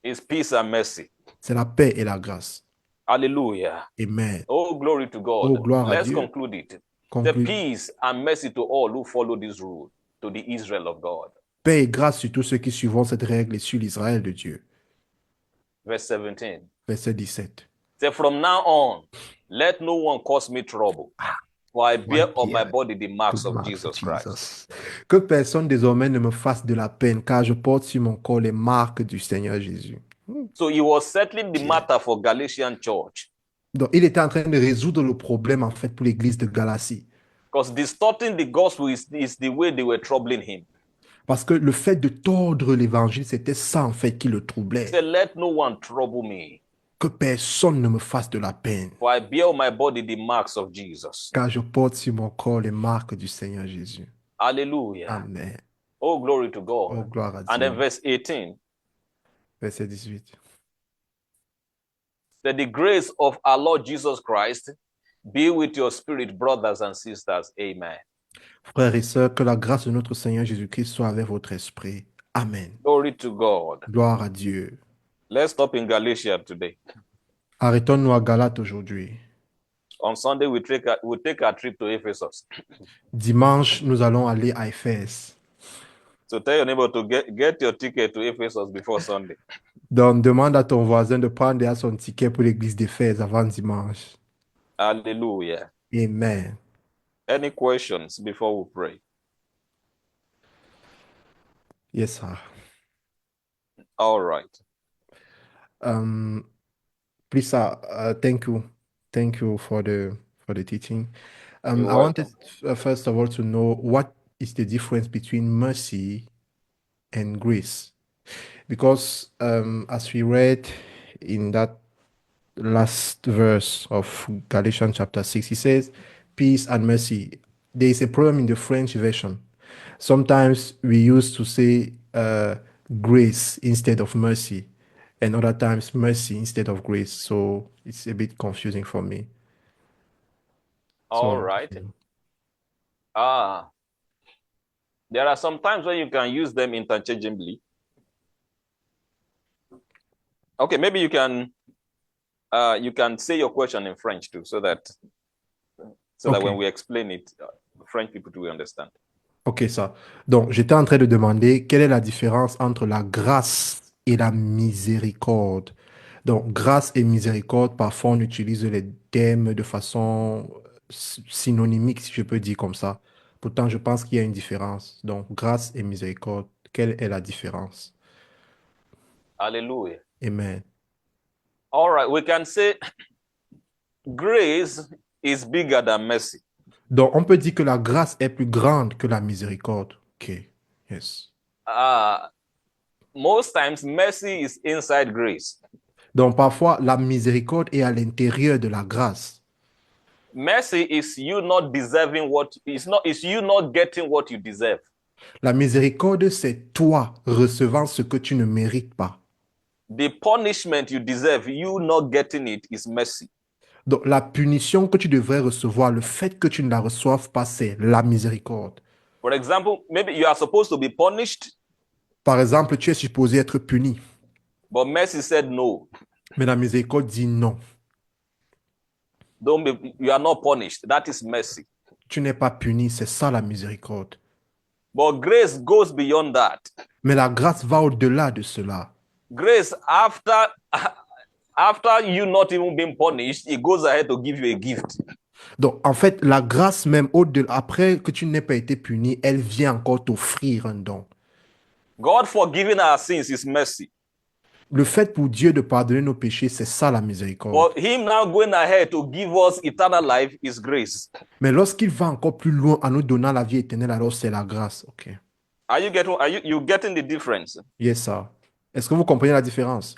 It's peace and mercy. C'est la paix et la grâce. Hallelujah. Amen. Oh, glory to God. Oh, gloire à Let's Dieu. conclude it. The Conclu. peace and mercy to all who follow this rule, to the Israel of God. Paix et grâce sur tous ceux qui suivront cette règle et sur l'Israël de Dieu. Verse 17. Verset 17. Say, from now on, let no one cause me trouble, for I bear on my body the marks of Jesus Christ. Que personne désormais ne me fasse de la peine, car je porte sur mon corps les marques du Seigneur Jésus. So he was settling the matter for Galatian church, Donc, il était en train de résoudre le problème, en fait, pour l'église de Galatie. because distorting the gospel is the way they were troubling him. Parce que le fait de tordre l'évangile, c'était ça, en fait, qui le troublait. He said, let no one trouble me, Que personne ne me fasse de la peine, for I bear on my body the marks of Jesus. car je porte sur mon corps les marques du Seigneur Jésus. Hallelujah. Amen. Oh, glory to God. Oh, gloire à And then Dieu. verse 18, Verset 18. that the grace of our Lord Jesus Christ be with your spirit, brothers and sisters. Amen. Frères et sœurs, que la grâce de notre Seigneur Jésus-Christ soit avec votre esprit. Amen. Glory to God. Gloire à Dieu. Let's stop in Galatia today. Arrêtons-nous à Galates aujourd'hui. On Sunday, we'll take a trip to Ephesus. Dimanche, nous allons aller à Éphèse. So tell your neighbor to get your ticket to Ephesus before Sunday. Donc, demande à ton voisin de prendre déjà son ticket pour l'église d'Éphèse avant dimanche. Hallelujah. Amen. Any questions before we pray? Yes, sir. All right. Please, sir, thank you. Thank you for the teaching. I You're wanted welcome. first of all to know what is the difference between mercy and grace, because as we read in that last verse of Galatians chapter 6, he says, peace and mercy. There is a problem in the French version. Sometimes we used to say grace instead of mercy, and other times mercy instead of grace. So it's a bit confusing for me. All right. There are some times when you can use them interchangeably. Okay, maybe you can say your question in French too, so that Okay. when we explain it, French people will understand. Ok, ça. Donc, j'étais en train de demander quelle est la différence entre la grâce et la miséricorde. Donc, grâce et miséricorde, parfois on utilise les termes de façon synonymique, si je peux dire comme ça. Pourtant, je pense qu'il y a une différence. Donc, grâce et miséricorde, quelle est la différence? Hallelujah. Amen. All right, we can say grace is bigger than mercy. Donc, on peut dire que la grâce est plus grande que la miséricorde. Ok, yes. Most times, mercy is inside grace. Donc, parfois, la miséricorde est à l'intérieur de la grâce. Mercy is you not deserving it's you not getting what you deserve. La miséricorde, c'est toi recevant ce que tu ne mérites pas. The punishment you deserve, you not getting it, is mercy. Donc, la punition que tu devrais recevoir, le fait que tu ne la reçoives pas, c'est la miséricorde. For example, maybe you are supposed to be punished, Par exemple, tu es supposé être puni, but mercy said no. mais la miséricorde dit non. You are not punished. That is mercy. Tu n'es pas puni, c'est ça la miséricorde. But grace goes beyond that. Mais la grâce va au-delà de cela. Grace, after you not even being punished, it goes ahead to give you a gift. Donc, en fait, la grâce même, au-delà, après que tu n'aies pas été puni, elle vient encore t'offrir un don. God forgiving our sins is mercy. Le fait pour Dieu de pardonner nos péchés, c'est ça la miséricorde. But him now going ahead to give us eternal life is grace. Mais lorsqu'il va encore plus loin en nous donnant la vie éternelle, alors c'est la grâce. Ok. Are you getting the difference? Yes, sir. Est-ce que vous comprenez la différence?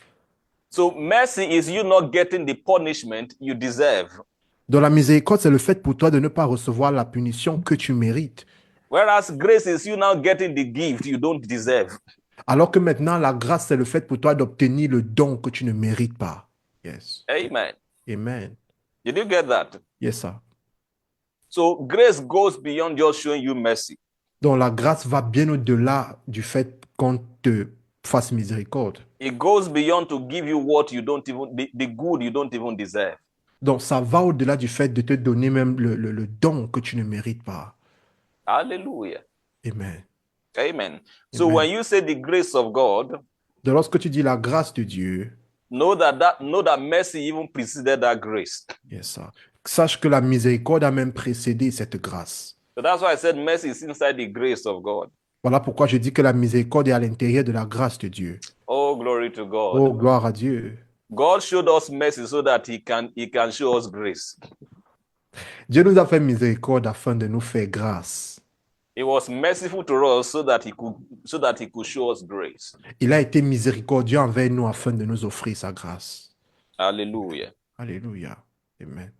So mercy is you not getting the punishment you deserve. Donc la miséricorde, c'est le fait pour toi de ne pas recevoir la punition que tu mérites. Whereas grace is you now getting the gift you don't deserve. Alors que maintenant, la grâce, c'est le fait pour toi d'obtenir le don que tu ne mérites pas. Yes. Amen. Amen. Did you get that? Yes, sir. So grace goes beyond just showing you mercy. Donc la grâce va bien au-delà du fait qu'on te fasse miséricorde. It goes beyond to give you what you don't even, the good you don't even deserve. Donc ça va au-delà du fait de te donner même le don que tu ne mérites pas. Hallelujah. Amen. Amen. So Amen. when you say the grace of God, Donc lorsque tu dis la grâce de Dieu, know that mercy even preceded that grace. yes, sir. Sache que la miséricorde a même précédé cette grâce. So that's why I said mercy is inside the grace of God. Voilà pourquoi je dis que la miséricorde est à l'intérieur de la grâce de Dieu. Oh, glory to God. Oh, gloire à Dieu. God showed us mercy so that he can show us grace. Dieu nous a fait miséricorde afin de nous faire grâce. He was merciful to us so that he could show us grace. Il a été miséricordieux envers nous afin de nous offrir sa grâce. Hallelujah. Alléluia. Amen.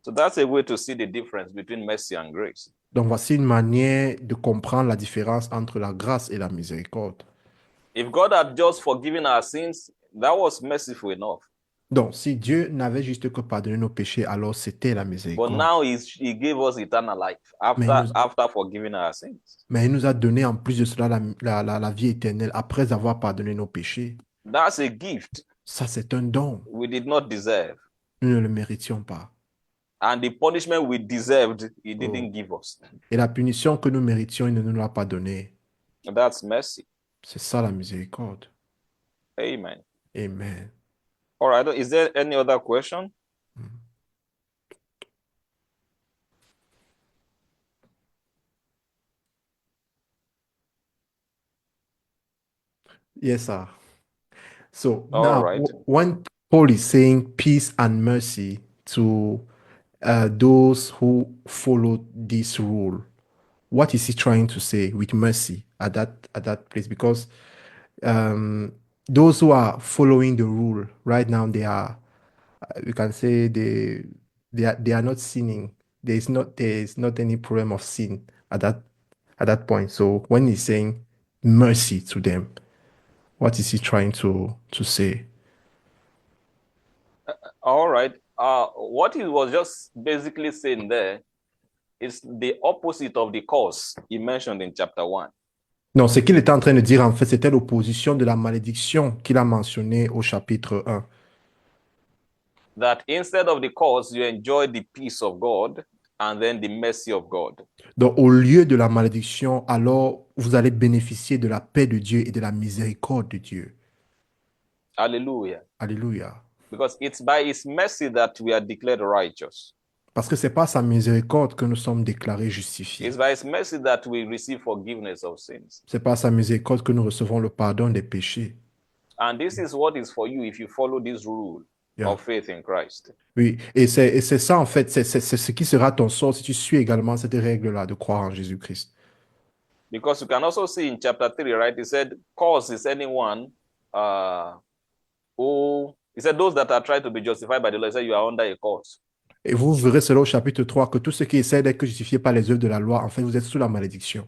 So that's a way to see the difference between mercy and grace. Donc voici une manière de comprendre la différence entre la grâce et la miséricorde. If God had just forgiven our sins, that was merciful enough. Donc si Dieu n'avait juste que pardonné nos péchés, alors c'était la But miséricorde. now he gave us eternal life after forgiving our sins. Mais il nous a donné en plus de cela la vie éternelle après avoir pardonné nos péchés. That's a gift Ça, c'est un don. we did not deserve. Nous ne le méritions pas. And the punishment we deserved, he didn't give us. Et la punition que nous méritions, il ne nous l'a pas donnée. That's mercy. C'est ça la miséricorde. Amen. Amen. All right. Is there any other question? Yes, sir. So All now, right. when Paul is saying peace and mercy to those who follow this rule, what is he trying to say with mercy at that place? Because those who are following the rule right now, they are, we can say they are not sinning. There is not any problem of sin at that point. So when he's saying mercy to them, what is he trying to say? All right. What he was just basically saying there is the opposite of the cause he mentioned in chapter 1. Non, ce qu'il était en train de dire, en fait, c'était l'opposition de la malédiction qu'il a mentionné au chapitre 1. That instead of the cause, you enjoy the peace of God and then the mercy of God. Donc, au lieu de la malédiction, alors vous allez bénéficier de la paix de Dieu et de la miséricorde de Dieu. Hallelujah. Alléluia. Because it's by his mercy that we are declared righteous. Parce que c'est pas sa miséricorde que nous sommes déclarés justifiés. It's by his mercy that we receive forgiveness of sins. C'est par sa miséricorde que nous recevons le pardon des péchés. And this is what is for you if you follow this rule of faith in Christ. Oui, et c'est ça en fait, c'est ce qui sera ton sort si tu suis également cette règle-là de croire en Jésus-Christ. Because you can also see in chapter 3, right? He said, cause is anyone he said, those that are trying to be justified by the law, he said, you are under a cause. Et vous verrez cela au chapitre 3, que tous ceux qui essaient d'être justifiés par les œuvres de la loi, en fait, vous êtes sous la malédiction.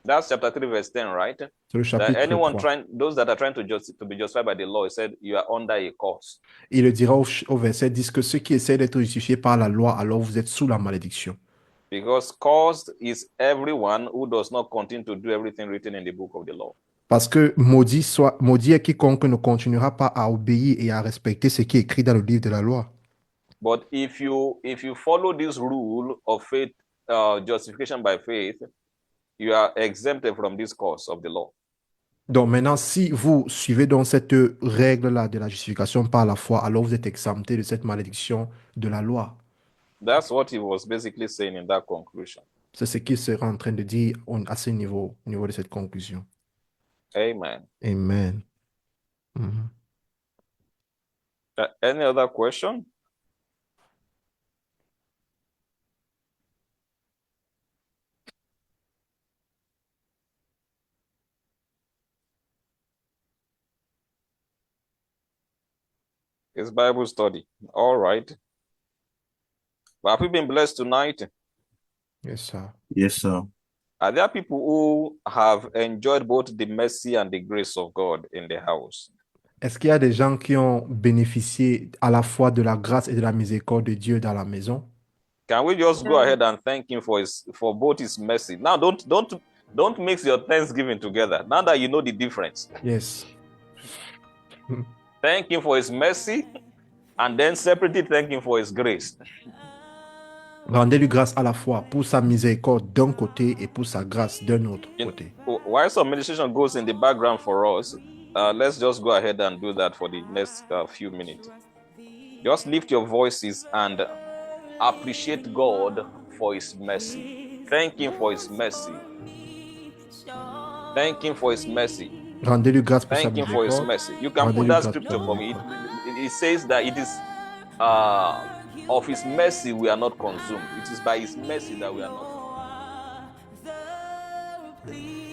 That's chapter 3, verse 10, right? C'est le That chapitre anyone 3. those that are trying to be justified by the law, he said, you are under a cause. Il le dira au verset 10 que ceux qui essaient d'être justifiés par la loi, alors vous êtes sous la malédiction. Because caused is everyone who does not continue to do everything written in the book of the law. Parce que maudit est quiconque ne continuera pas à obéir et à respecter ce qui est écrit dans le livre de la loi. But if you follow this rule of faith, justification by faith, you are exempted from this cause of the law. Donc maintenant, si vous suivez donc cette règle-là de la justification par la foi, alors vous êtes exempté de cette malédiction de la loi. That's what he was basically saying in that conclusion. C'est ce qu'il sera en train de dire à ce niveau, au niveau de cette conclusion. Amen. Amen. Mhm. Any other question? It's Bible study. All right. Have you been blessed tonight? Yes, sir. Yes, sir. Are there people who have enjoyed both the mercy and the grace of God in the house? Est-ce qu'il y a des gens qui ont bénéficié à la fois de la grâce et de la miséricorde de Dieu dans la maison? Can we just go ahead and thank him for both his mercy? Now, don't mix your thanksgiving together. Now that you know the difference, Yes. thank him for his mercy, and then separately thank him for his grace. Rendez-lui grâce à la fois pour sa miséricorde d'un côté et pour sa grâce d'un autre côté. While some meditation goes in the background for us, let's just go ahead and do that for the next few minutes. Just lift your voices and appreciate God for his mercy. Thank him for his mercy. Thank him for his mercy. Rendez-lui grâce pour sa Thank him for his miséricorde. mercy. You can put Rendez-lui that grâce pour scripture sa for me. miséricorde. It says that it is of his mercy we are not consumed. It is by his mercy that we are not consumed.